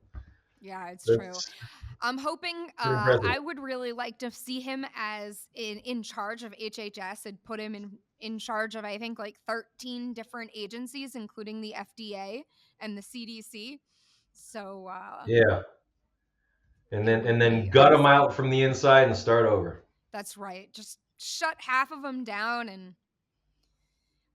Yeah, it's true. That's I'm hoping pretty impressive. I would really like to see him as in charge of HHS and put him in charge of I think like 13 different agencies including the FDA and the CDC. So Yeah, it would and then be gut them awesome. out from the inside and start over. That's right. Just shut half of them down and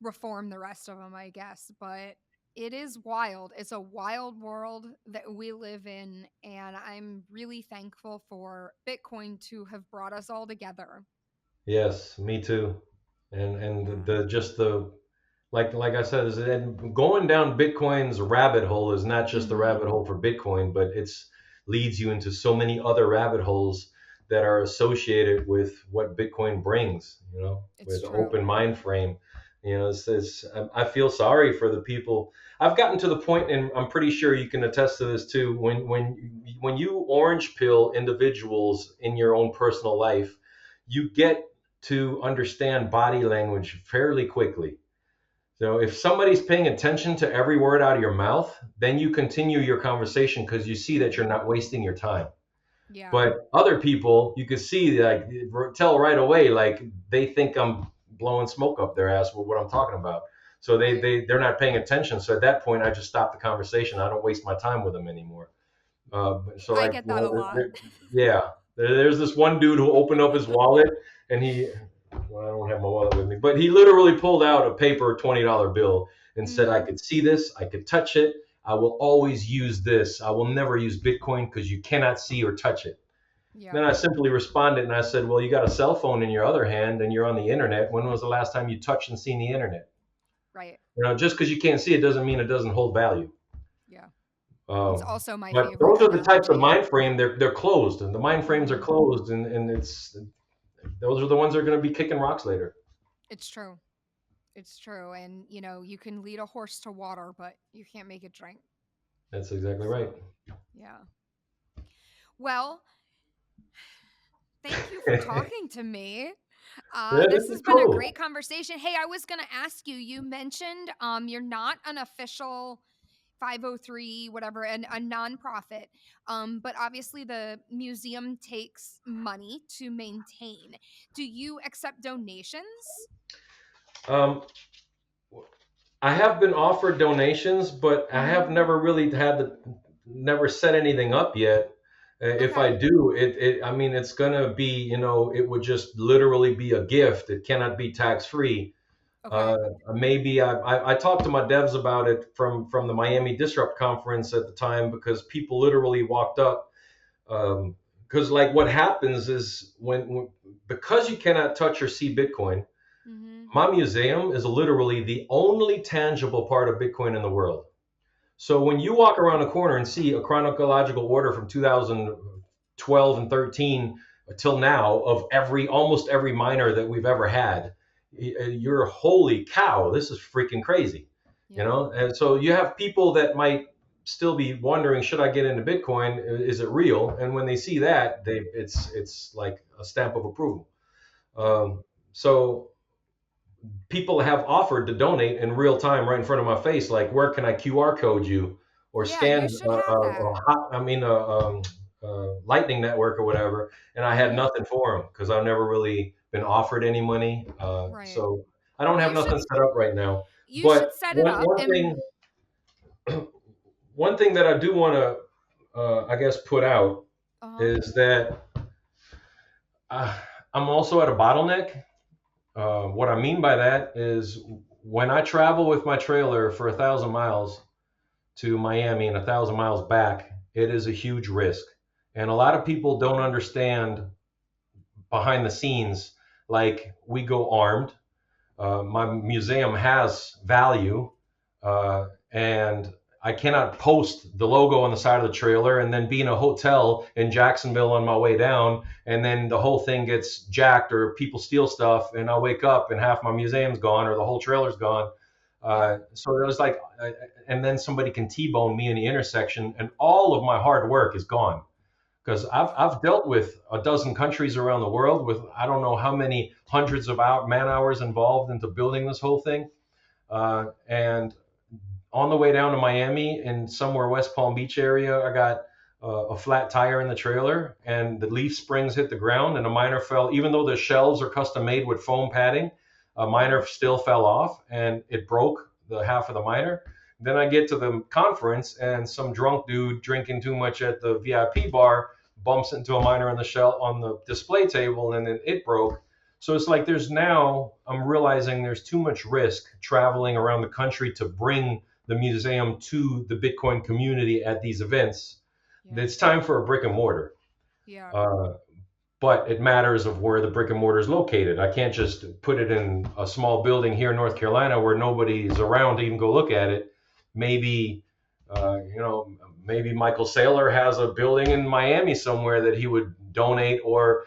reform the rest of them, I guess. But it is wild. It's a wild world that we live in. And I'm really thankful for Bitcoin to have brought us all together. Yes, me too. And Yeah. the just the like I said, and going down Bitcoin's rabbit hole is not just the Mm-hmm. rabbit hole for Bitcoin, but it's leads you into so many other rabbit holes that are associated with what Bitcoin brings, It's with true. open mind frame. I feel sorry for the people. I've gotten to the point, and I'm pretty sure you can attest to this too. When you orange pill individuals in your own personal life, you get to understand body language fairly quickly. So if somebody's paying attention to every word out of your mouth, then you continue your conversation because you see that you're Mm-hmm. not wasting your time. Yeah. But other people, you could see, like, tell right away, like they think I'm blowing smoke up their ass with what I'm talking about. So Right. they're not paying attention. So at that point, I just stop the conversation. I don't waste my time with them anymore. So I like, get that a lot. yeah, there's this one dude who opened up his wallet, and well, I don't have my wallet with me, but he literally pulled out a paper $20 bill and said, I Mm-hmm. could see this, I could touch it. I will always use this. I will never use Bitcoin because you cannot see or touch it. Yeah. Then I simply responded and I said, well, you got a cell phone in your other hand and you're on the internet. When was the last time you touched and seen the internet? Right. Just because you can't see it doesn't mean it doesn't hold value. Yeah. It's Um, also my but favorite those are the types of analogy. mind frame. They're closed, and the mind frames are Mm-hmm. closed, and it's those are the ones that are going to be kicking rocks later. It's true. It's true. And, you can lead a horse to water, but you can't make it drink. That's exactly right. So, yeah. Well, thank you for talking to me. Yeah, this This is has been a cool. great conversation. Hey, I was going to ask you, you mentioned you're not an official 503 whatever and a nonprofit, but obviously the museum takes money to maintain. Do you accept donations? Um, I have been offered donations, but I Mm-hmm. have never really never set anything up yet. If I Okay. do, I mean, it's gonna be, it would just literally be a gift. It cannot be tax free. Uh, Okay. maybe I talked to my devs about it from the Miami Disrupt conference at the time, because people literally walked up, because like what happens is because you cannot touch or see Bitcoin, Mm-hmm. my museum is literally the only tangible part of Bitcoin in the world. So when you walk around the corner and see a chronological order from 2012 and 13 till now of almost every miner that we've ever had, you're holy cow, this is freaking crazy, Yeah. And so you have people that might still be wondering, should I get into Bitcoin? Is it real? And when they see that, it's like a stamp of approval. Yeah. So people have offered to donate in real time right in front of my face. Like, where can I QR code you or Yeah, scan you should have that. Lightning Network or whatever? And I had Mm-hmm. nothing for them because I've never really been offered any money. Right. So I don't have You should nothing set up right now. you But should set it up and one thing that I do want to I guess, put out Uh-huh. is that uh, I'm also at a bottleneck. Okay. What I mean by that is when I travel with my trailer for 1,000 miles to Miami and 1,000 miles back, it is a huge risk. And a lot of people don't understand behind the scenes, like we go armed. My museum has value, and I cannot post the logo on the side of the trailer and then be in a hotel in Jacksonville on my way down, and then the whole thing gets jacked or people steal stuff, and I wake up and half my museum's gone or the whole trailer's gone. Yeah. So it was like, and then somebody can T-bone me in the intersection, and all of my hard work is gone because I've, Yeah. I've dealt with a dozen countries around the world with I don't know how many hundreds of man hours involved into building this whole thing. And on the way down to Miami in somewhere West Palm Beach area, I got a flat tire in the trailer and the leaf springs hit the ground and a miner fell. Even though the shelves are custom made with foam padding, a miner Mhm. still fell off and it broke the half of the miner. Then I get to the conference and some drunk dude drinking too much at the VIP bar bumps into a miner on the shell on the display table and then it broke. So it's like I'm realizing there's too much risk traveling around the country to bring the museum to the Bitcoin community at these events. Yeah. It's time for a brick and mortar. Yeah. Uh, but it matters of where the brick and mortar is located. I can't just put it in a small building here in North Carolina where nobody's around to even go look at it. Maybe, maybe Michael Saylor has a building in Miami somewhere that he would donate, or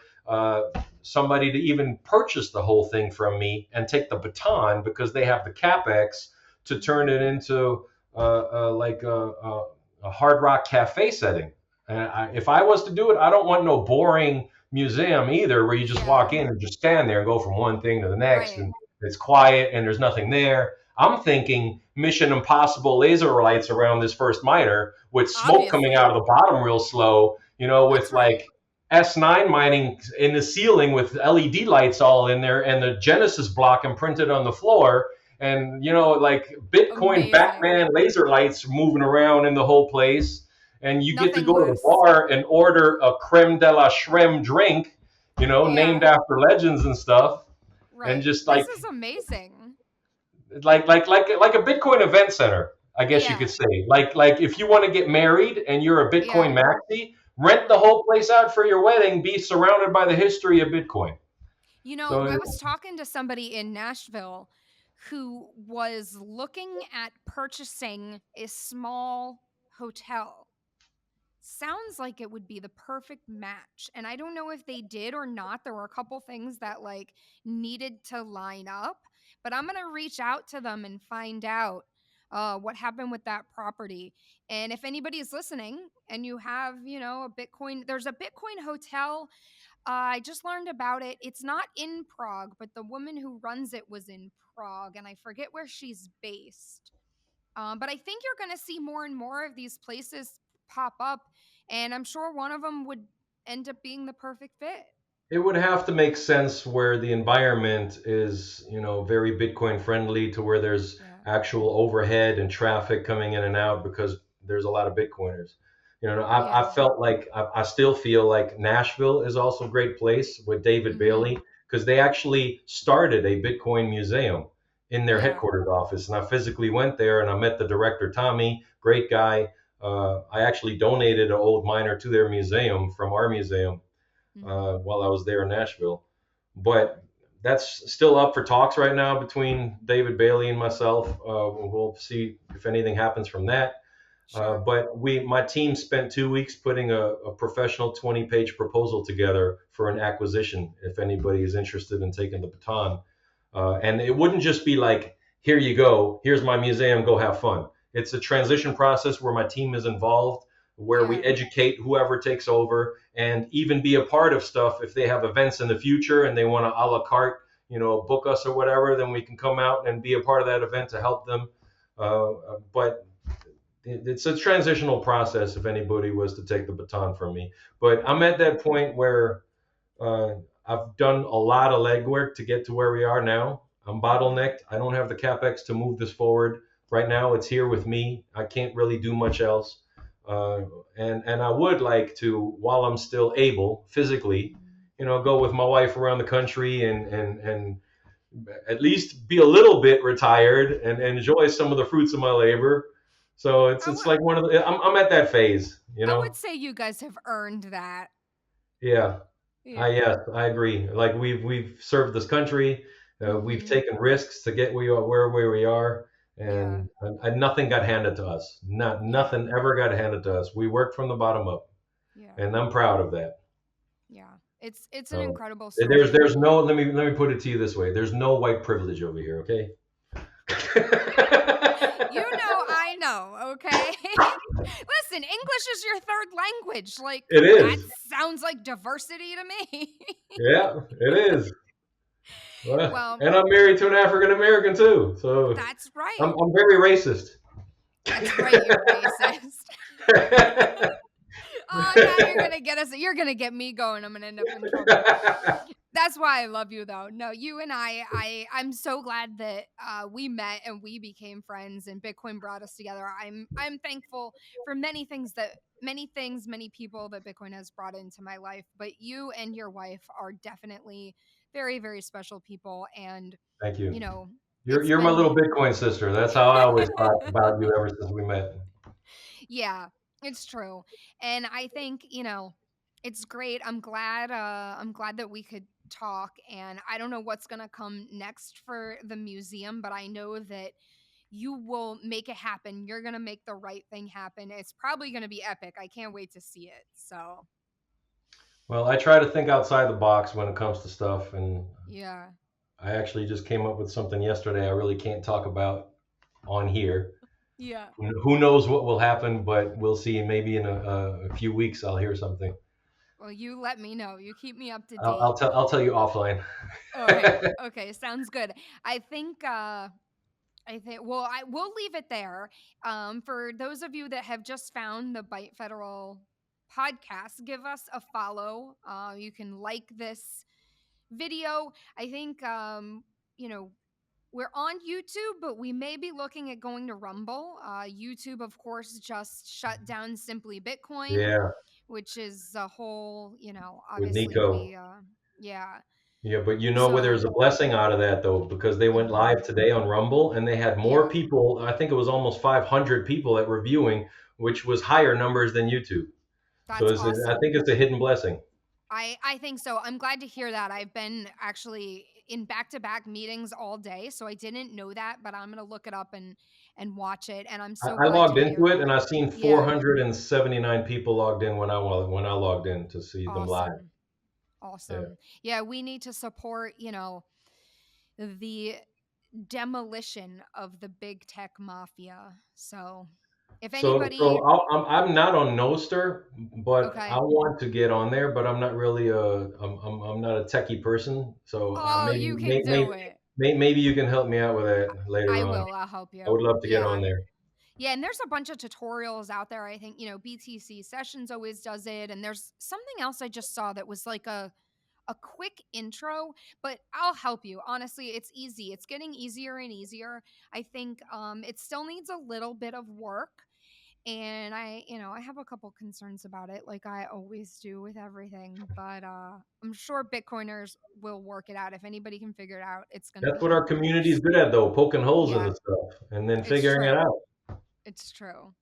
somebody to even purchase the whole thing from me and take the baton because they have the capex to turn Mhm. it into like a hard rock cafe setting. And if I was to do it, I don't want no boring museum either, where you just walk Yeah. in and just stand there and go from one thing to the next, Right. and it's quiet and there's nothing there. I'm thinking Mission Impossible laser lights around this first miner with smoke coming out Obviously. of the bottom real slow, with That's right. like S9 mining in the ceiling with LED lights all in there and the Genesis block imprinted on the floor. And, like Bitcoin Amazing. Batman laser lights moving around in the whole place, and you get to Nothing go to the less. bar and order a creme de la shrem drink, named Yeah. after legends and stuff, and Right. just This like is amazing. like a Bitcoin event center, I guess you could Yeah. say. Like if you want to get married and you're a Bitcoin Yeah. maxi, rent the Right. whole place out for your wedding, be surrounded by the history of Bitcoin. I So was talking to somebody in Nashville who was looking at purchasing a small hotel. Sounds like it would be the perfect match. And I don't know if they did or not. There were a couple things that needed to line up, but I'm going to reach out to them and find out what happened with that property. And if anybody is listening and you have, a Bitcoin, there's a Bitcoin hotel. I just learned about it. It's not in Prague, but the woman who runs it was in Prague, and I forget where she's based. But I think you're going to see more and more of these places pop up, and I'm sure one of them would end up being the perfect fit. it would have to make sense where the environment is, very Bitcoin friendly, to where there's Yeah. actual overhead and traffic coming in and out because there's a lot of Bitcoiners. I Yeah. felt like I still feel like Nashville is also a great place with David Mhm. Bailey, because they actually started a Bitcoin museum in their Yeah. headquarters office. And I physically went there and I met the director, Tommy, great guy. I actually donated an old miner to their museum from our museum Mhm. while I was there in Nashville. But that's still up for talks right now between David Bailey and myself. We'll see if anything happens from that. Sure. But my team spent 2 weeks putting a professional 20-page proposal together for an acquisition. If anybody is interested in taking the baton, and it wouldn't just be like, here you go, here's my museum, go have fun. It's a transition process where my team is involved, where we Yeah. educate whoever takes over, and even be a part of stuff. If they have events in the future and they want to a la carte, book us or whatever, then we can come out and be a part of that event to help them. But it's a transitional process if anybody was to take the baton from me. But I'm Right. at that point where uh, I've done a lot of legwork to get to where we are now. I'm Mhm. bottlenecked. I don't have the capex to move this forward right now. It's here with me. I can't really do much else. uh, and I would like to, while I'm still able physically, go with my wife around the country and at least be a little bit retired and enjoy some of the fruits of my labor. So it's I it's would like one of the I'm at that phase, you I would know. say you guys have earned that. Yeah, I Yeah. yes, I agree. Like we've served this country, we've Mhm. taken risks to get where we are, Yeah. and nothing got handed to us. Yeah. Nothing ever got handed to us. We worked from the bottom up, Yeah. and I'm proud of that. Yeah. It's an So incredible there's story. there's no let me put it to you this way. There's no white privilege over here, okay? You know, I know, okay? Listen, English is your third language. Like, It that is. sounds like diversity to me. Yeah, it is. Well, Well, and I'm married to an African American too, so that's I'm right. I'm very racist. That's right, you're racist. Oh, now you're gonna get me going. I'm gonna end up in trouble. That's why I love you though. No, you and I'm so glad that we met and we became friends and Bitcoin brought us together. I'm thankful for many people that Bitcoin has brought into my life, but you and your wife are definitely very, very special people. And, Thank you you. know, You're it's you're my little been Bitcoin sister. That's how I always thought about you ever since we met. Yeah, it's true. And I think, it's great. I'm glad that we could talk, and I don't know what's going to come next for the museum, but I know that you will make it happen. You're going to make the right thing happen. It's probably going to be epic. I can't wait to see it. So, Well, I try to think outside the box when it comes to stuff, and yeah. I actually just came up with something yesterday I really can't talk about on here. Yeah. Who knows what will happen, but we'll see. Maybe in a few weeks I'll hear something. Well, you let me know. You keep me up to I'll, I'll date. tell I'll tell you offline. Okay. Okay, sounds good. I think well, I will leave it there. For those of you that have just found the Byte Federal podcast, give us a follow. You can like this video. I think, you know, we're on YouTube, but we may be looking at going to Rumble. YouTube, of course, just shut down Simply Bitcoin, Yeah, which is a whole, with obviously Nico. yeah. Yeah, but So there's a blessing out of that though, because they went live mhm, today on Rumble and they had more yeah, people. I think it was almost 500 people at reviewing, which was higher numbers than YouTube. So that's I awesome. think it's a hidden blessing. I think so. I'm glad to hear that. I've been actually in back-to-back meetings all day, so I didn't know that, but I'm going to look it up and watch it, and I'm so I glad to logged hear into it and that. I seen Yeah, 479 people logged in when I logged in to see them live. awesome. Yeah. Awesome. Yeah, we need to support, the demolition of the big tech mafia. So, if So anybody I'm not on Nostr, but I okay. want to get on there. But I'm not really I'm not a techie person. So Oh, you can do it. maybe you can help me out with that later I on. will. I'll help I would you. love to get on Yeah. there. Yeah, and there's a bunch of tutorials out there. I think, BTC Sessions always does it. And there's something else I just saw that was like a quick intro, but I'll help you. Honestly, it's easy. It's getting easier and easier. I think it still needs a little bit of work. And I have a couple concerns about it, like I always do with everything. But I'm sure Bitcoiners will work it out. If anybody can figure it out, it's gonna That's be what our helpful. community is good at, though, poking holes in Yeah, the stuff and then it's figuring it true. out. It's true.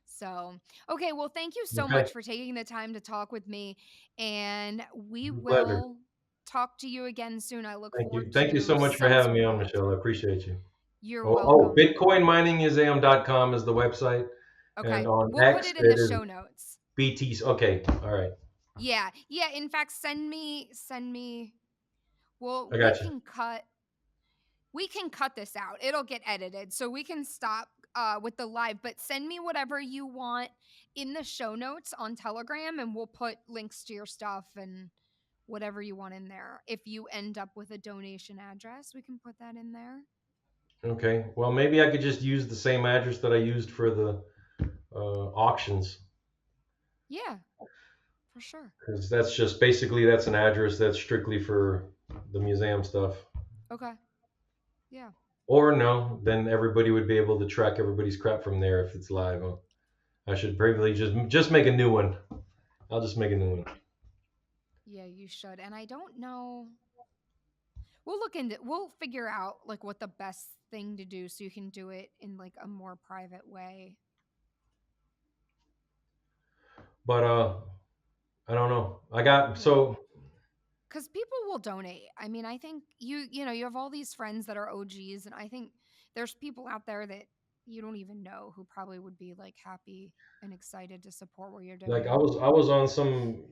So, okay, well, thank you so Okay, much for taking the time to talk with me. And we pleasure. will talk to you again soon. I look Thank you. forward Thank you so to much for some having sort me of on, Michelle. I announcement. appreciate you. You're Oh, welcome. bitcoinminingmuseum.com is the website, and Okay, on we'll put X it in the it is show notes. BT's. Okay, all right, Yeah. Yeah, in fact, send me well, I got you. we can cut this out. It'll get edited. So we can stop with the live, but send me whatever you want in the show notes on Telegram and we'll put links to your stuff and whatever you want in there. If you end up with a donation address, we can put that in there. Okay, well maybe I could just use the same address that I used for the auctions, Yeah, for sure. because that's just basically that's an address that's strictly for the museum stuff. Okay. Yeah. Or no, then everybody would be able to track everybody's crap from there if it's live. Huh? I should bravely just make a new one. I'll just make a new one. Yeah, you should. And I don't know. We'll figure out like what the best thing to do so you can do it in like a more private way. But I don't know. I got Yeah. so Cuz people will donate. I mean, I think you have all these friends that are OGs, and I think there's people out there that you don't even know who probably would be like happy and excited to support what you're like doing. I was on some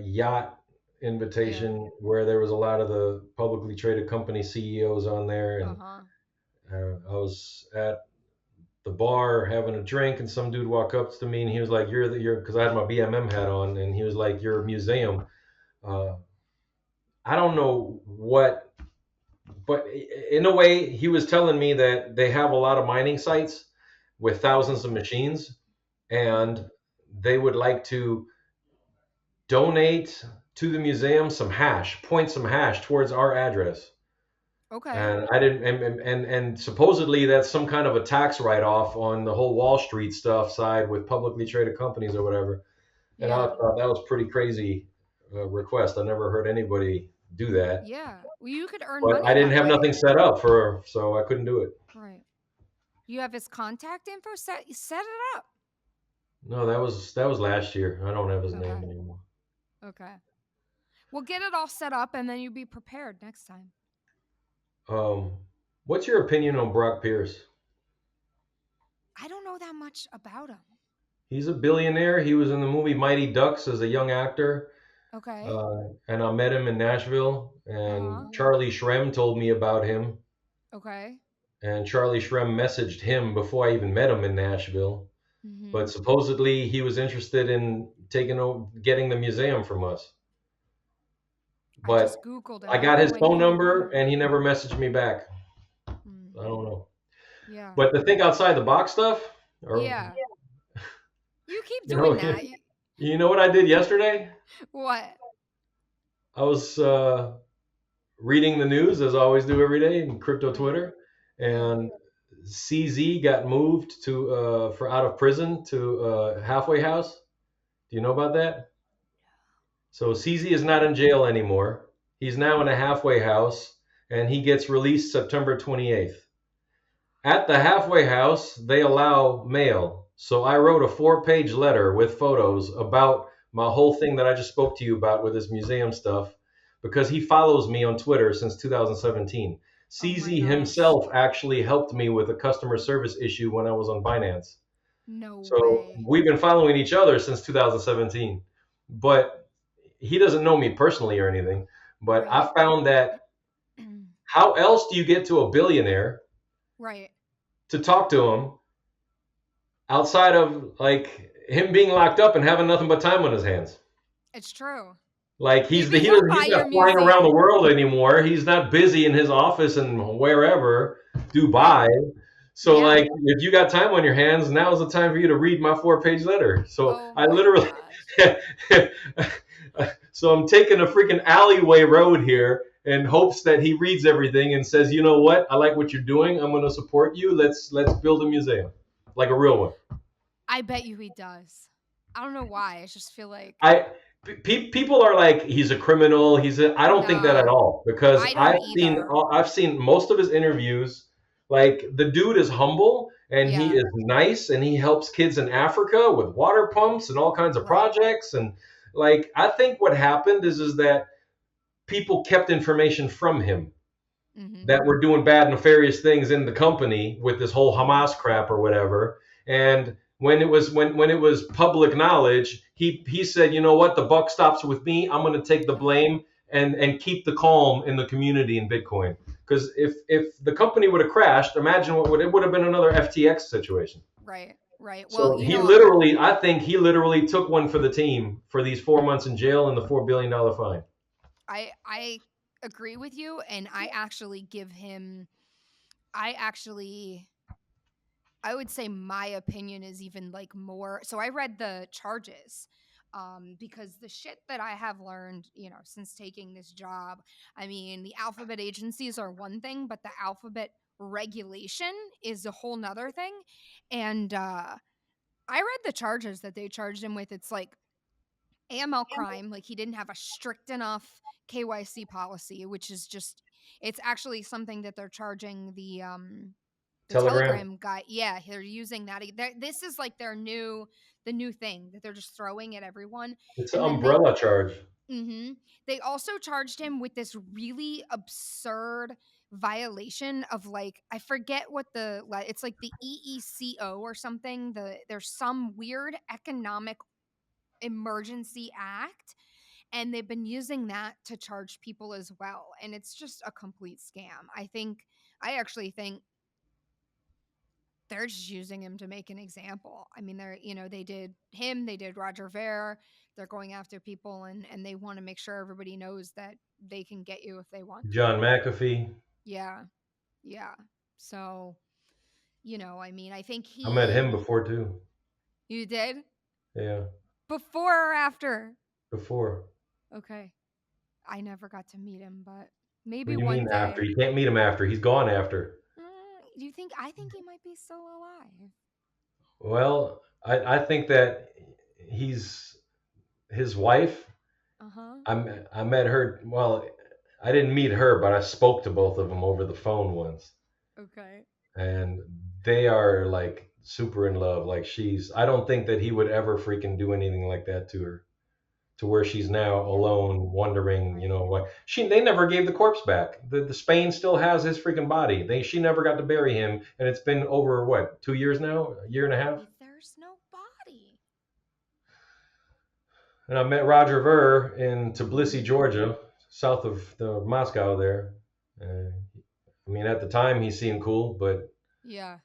yacht Yeah. invitation where there was a lot of the publicly traded company CEOs on there, and Uh-huh. I was at the bar having a drink, and some dude walked up to me and he was like, "You're," because I had my BMM hat on, and he was like, "Your Uh-huh. museum." Uh, I don't know what, but in a way, he was telling me that they have a lot of mining sites with Okay. thousands of machines, and they would like to donate to the museum some hash, point some hash towards our address. Okay. And I didn't, and supposedly that's some kind of a tax write off on the whole Wall Street stuff side with publicly traded companies or whatever. And I Yeah. thought that was pretty crazy request. I never heard anybody do that, Yeah. Well, you could earn but I money didn't that have way. nothing set up for, so I couldn't do it. Right. You have his contact info set it up. No, that was last year. I don't have his name Okay. anymore. Okay. Well, get it all set up and then you'll be prepared next time. Um, what's your opinion on Brock Pierce? I don't know that much about him. He's a billionaire. He was in the movie Mighty Ducks as a young actor. Okay. And I met him in Nashville, Uh-huh. and Charlie Shrem told me about him. Okay. And Charlie Shrem messaged him before I even met him in Nashville. But Mhm. supposedly he was interested in getting the museum from us. I But just googled him. I I don't got know his phone anything about number, him. and he never messaged me back. I Mhm. don't know. Yeah. But to think outside the box stuff, or Yeah. You keep you know, doing that. you know what I did yesterday? What? I was reading the news as I always do every day in crypto Right. Twitter, Yeah. and CZ got moved to for out of prison to halfway house. Do you know about that? So CZ is not in jail anymore. He's now in a halfway house, and he gets released September 28th. At the halfway house, they allow mail. So I wrote a 4-page letter with photos about my whole thing that I just spoke to you about with this museum stuff because he follows me on Twitter since 2017. Oh my CZ gosh. himself actually helped me with a customer service issue when I was on Binance. No So way. we've been following each other since 2017. But he doesn't know me personally or anything. But I Right. found that how else do you get to a billionaire Right. to talk to him outside of like him being locked up and having nothing but time on his hands? It's true. Like Maybe he he'll doesn't buy he's not your flying around the museum. world anymore. He's not busy in his office and wherever, Right. Dubai. So Yeah. like if you got time on your hands, now is the time for you to read my 4-page letter. So Oh I my literally gosh. so I'm taking a freaking alleyway road here in hopes that he reads everything and says, "You know what? I like what you're doing. I'm going to support you. Let's build a museum. Like a real one." I bet you he does. I don't know why. I just feel like I People are like he's a criminal. I don't think that at no. all because I don't either. I've seen most of his interviews. Like the dude is humble and he Yeah. is nice and he helps kids in Africa with water pumps and all kinds of Right. projects and like I think what happened is that people kept information from him Mhm. that were doing bad, nefarious things in the company with this whole Mhm. Hamas crap or whatever. And when it was public knowledge, he said, you know what, the buck stops with me. I'm going to take the Yeah. blame and keep the calm in the community in Bitcoin. Because if the company would have crashed, imagine it would have been another FTX situation. Right. Right. Well, So you know, I think he literally took one for the team for these 4 months in jail and the $4 billion fine. I agree with you, and I actually give him. I actually I would say my opinion is even like more. So I read the charges because the shit that I have learned, since taking this job, I mean, the alphabet agencies are one thing, but the alphabet regulation is a whole nother thing. And I read the charges that they charged him with. It's like AML crime, like he didn't have a strict enough KYC policy, which is just it's actually something that they're charging the Telegram. Telegram guy. Yeah, they're using that. This is like the new thing that they're just throwing at everyone. It's an And then they umbrella charge. they also charged him with this really absurd violation of like I forget what it's like the EECO or something. There's some weird economic emergency act, and they've been using that to charge people as well, and it's just a complete scam. I actually think they're just using him to make an example. I mean, they did him, they did Roger Ver. They're going after people, and they want to make sure everybody knows that they can get you if they want to. John McAfee. Yeah, yeah. So, I mean, I think I met he him before too. you did Yeah, before or after? before. Okay. I never got to meet him, but What maybe do you one mean after? day. You can't meet him after. He's gone after. Do you think? I think he might be still alive. Well, I think that he's his wife. Uh huh. I met her. Well, I didn't meet her, but I spoke to both of them over the phone once, Okay. and they are like super in love. Like she's. I don't think that he would ever freaking do anything like that to her, to where she's now Yeah. alone, wondering, Right. what she. They never gave the corpse back. The Spain still has his freaking body. She never got to bury him, and it's been over what 2 years now, a year and a half. There's no body. And I met Roger Ver in Tbilisi, Mm-hmm. Georgia, south of the Moscow there. Uh, I mean, at the time he seemed cool, but Yeah.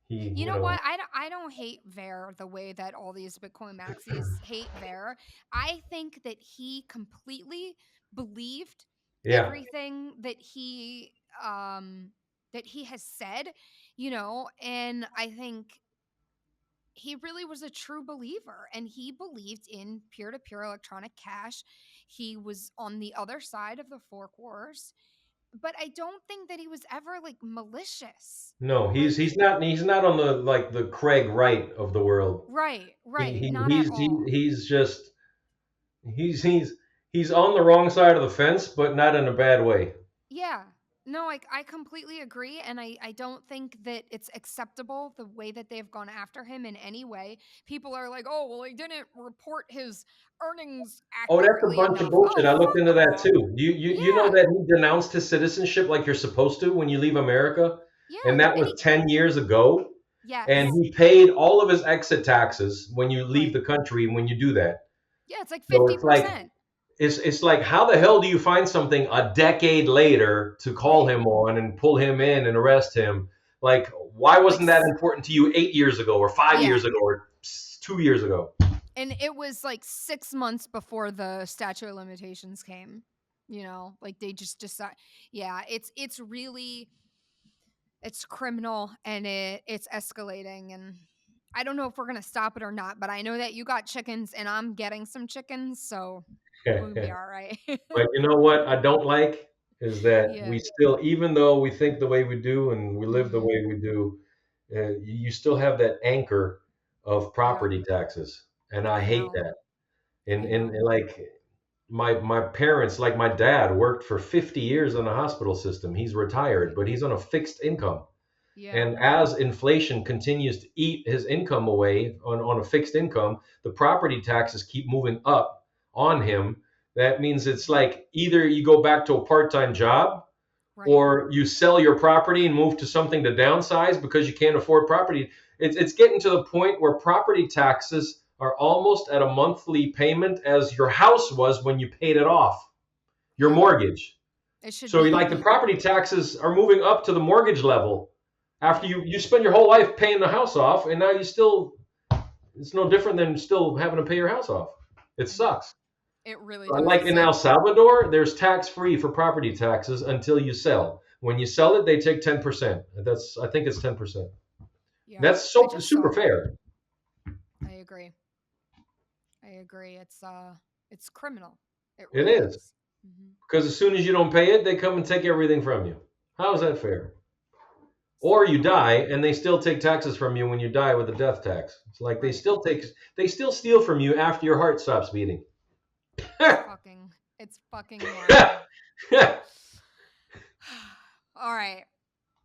he, You know what? I don't hate Ver the way that all these Bitcoin maxis hate Ver. I think that he completely believed yeah, everything that he has said, and I think he really was a true believer, and he believed in peer-to-peer electronic cash. He was on the other side of the fork wars, but I don't think that he was ever like malicious. no, he's Like, he's not on the like the Craig Wright of the world. right, He, right, he not at he's all. he's just he's on the wrong side of the fence, but not in a bad way. Yeah. No, I completely agree. And I don't think that it's acceptable the way that they've gone after him in any way. People are like, oh, well, he didn't report his earnings Oh, that's a accurately bunch of enough. bullshit. Oh, I looked fuck into that off. too. You know Yeah. that he denounced his citizenship like you're supposed to when you leave America, and Yeah. that And was 10 years ago. And yes. he paid all of his exit taxes when you leave Right. the country when you do that. Yeah. It's like So it's like 50%. it's like how the hell do you find something a decade later to call Right. him on and pull him in and arrest him? Like why Like, wasn't that important to you 8 years ago or 5 years yeah. ago or 2 years ago? And it was like 6 months before the statute of limitations came. Like they just decide. Yeah. It's really it's criminal, and it's escalating, and I don't know if we're going to stop it or not, but I know that you got chickens and I'm getting some chickens, so we're going to be all right. But you know what I don't like is that we Yeah. still, even though we think the way we do and we live the Mhm. way we do, you still have that anchor of Yeah. property taxes, and I I hate know. that. I And know. like my parents, like my dad, worked for 50 years in the hospital system. He's retired, Right. but he's on a fixed income. Yeah. And as inflation continues to eat his income away on a fixed income, the property taxes keep moving up on him. That means it's Mhm. like either you go back to a part time job Right. or you sell your property and move to something to downsize because you can't afford property. It's getting to the point where property taxes are almost at a monthly payment as your house was when you paid it off, your Yeah. mortgage. It should So be like the illegal. property taxes are moving up to the mortgage level after Right. you spend your whole life paying the house off, and now you still, it's no different than still having to pay your house off. It I know. sucks. It really does. Like It's in like, El Salvador, there's tax free for property taxes until you sell. When you sell it, they take 10%. I think it's 10%. yeah. That's I so just saw super that. fair. I agree. I agree. It's criminal. It It really is, is. Mhm. because as soon as you don't pay it, they come and take everything from you. How is Right. that fair? or So you cool. die and they still take taxes from you when you die with a death tax. It's like Right. they still steal from you after your heart stops beating. It's fucking wild. All right.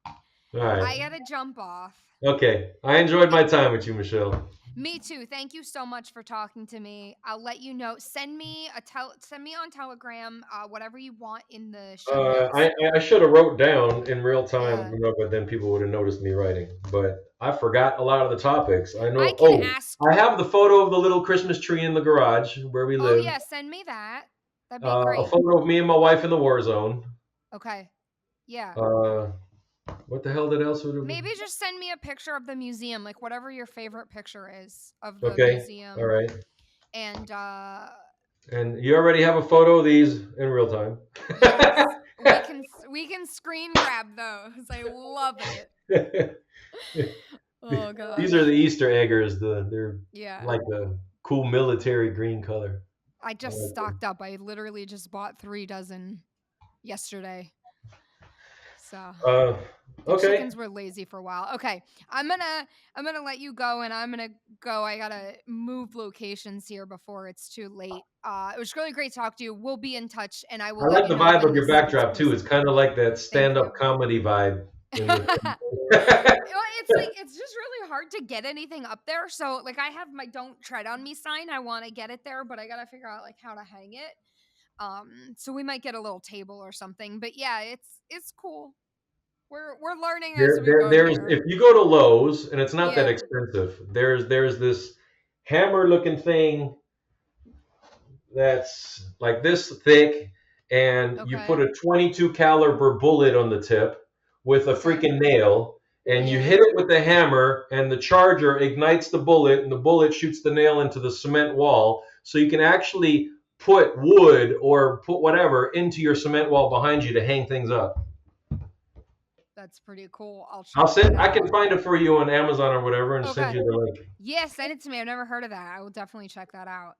All right. I gotta jump off. Okay. I enjoyed my time with you, Michelle. Me too. Thank you so much for talking to me. I'll let you know. Send me on Telegram whatever you want in the show notes. I should have wrote down in real time, Yeah. but then people would have noticed me writing. But I forgot a lot of the topics. I I know. can Oh, ask. I have the photo of the little Christmas tree in the garage where we Oh live. yeah, send me that. That'd be A great. photo of me and my wife in the war zone. Okay. Yeah. Uh, what the hell? Did else would have? Maybe just send me a picture of the museum, like whatever your favorite picture is of the Okay. All museum. right. And And you already have a photo of these in real time. yes, we can screen grab those. I love it. Oh These are gosh. the Easter eggers. They're Yeah. like a cool military green color. I I just like them. stocked up. I literally just bought 3 dozen yesterday. So Uh, the okay. chickens were lazy for a while. Okay, I'm gonna let you go, and I'm gonna go. I gotta move locations here before it's too late. It was really great to talk to you. We'll be in touch, and I I will let like you the know vibe when of your this gets backdrop too. It's posted. kind of like that Thank stand-up you. comedy vibe in the. Well, it's like it's just really hard to get anything up there. So like I have my "Don't Tread on Me" sign. I want to get it there, but I gotta figure out like how to hang it. So we might get a little table or something. But yeah, it's cool. We're learning as we go There's here. if you go to Lowe's and it's not that Yeah. expensive. There's this hammer-looking thing that's like this thick, and you put Okay. a 22 caliber bullet on the tip with a Okay. freaking nail, and you Yeah. hit it with the hammer, and the charger ignites the bullet, and the bullet shoots the nail into the cement wall. So you can actually put wood or put whatever into your cement wall behind you to hang things up. That's pretty cool. I'll check that I can out. find it for you on Amazon or whatever and send Okay. you the link. Yeah, send it to me. I've never heard of that. I will definitely check that out.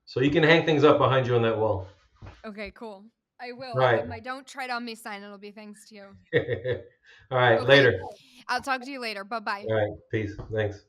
So you can hang things up behind you on that wall. Okay, cool. I will. I'll Right. have my "Don't Tread on Me" sign. It'll be thanks to you. All right, Okay. later. I'll talk to you later. Bye bye. All right, peace. Thanks.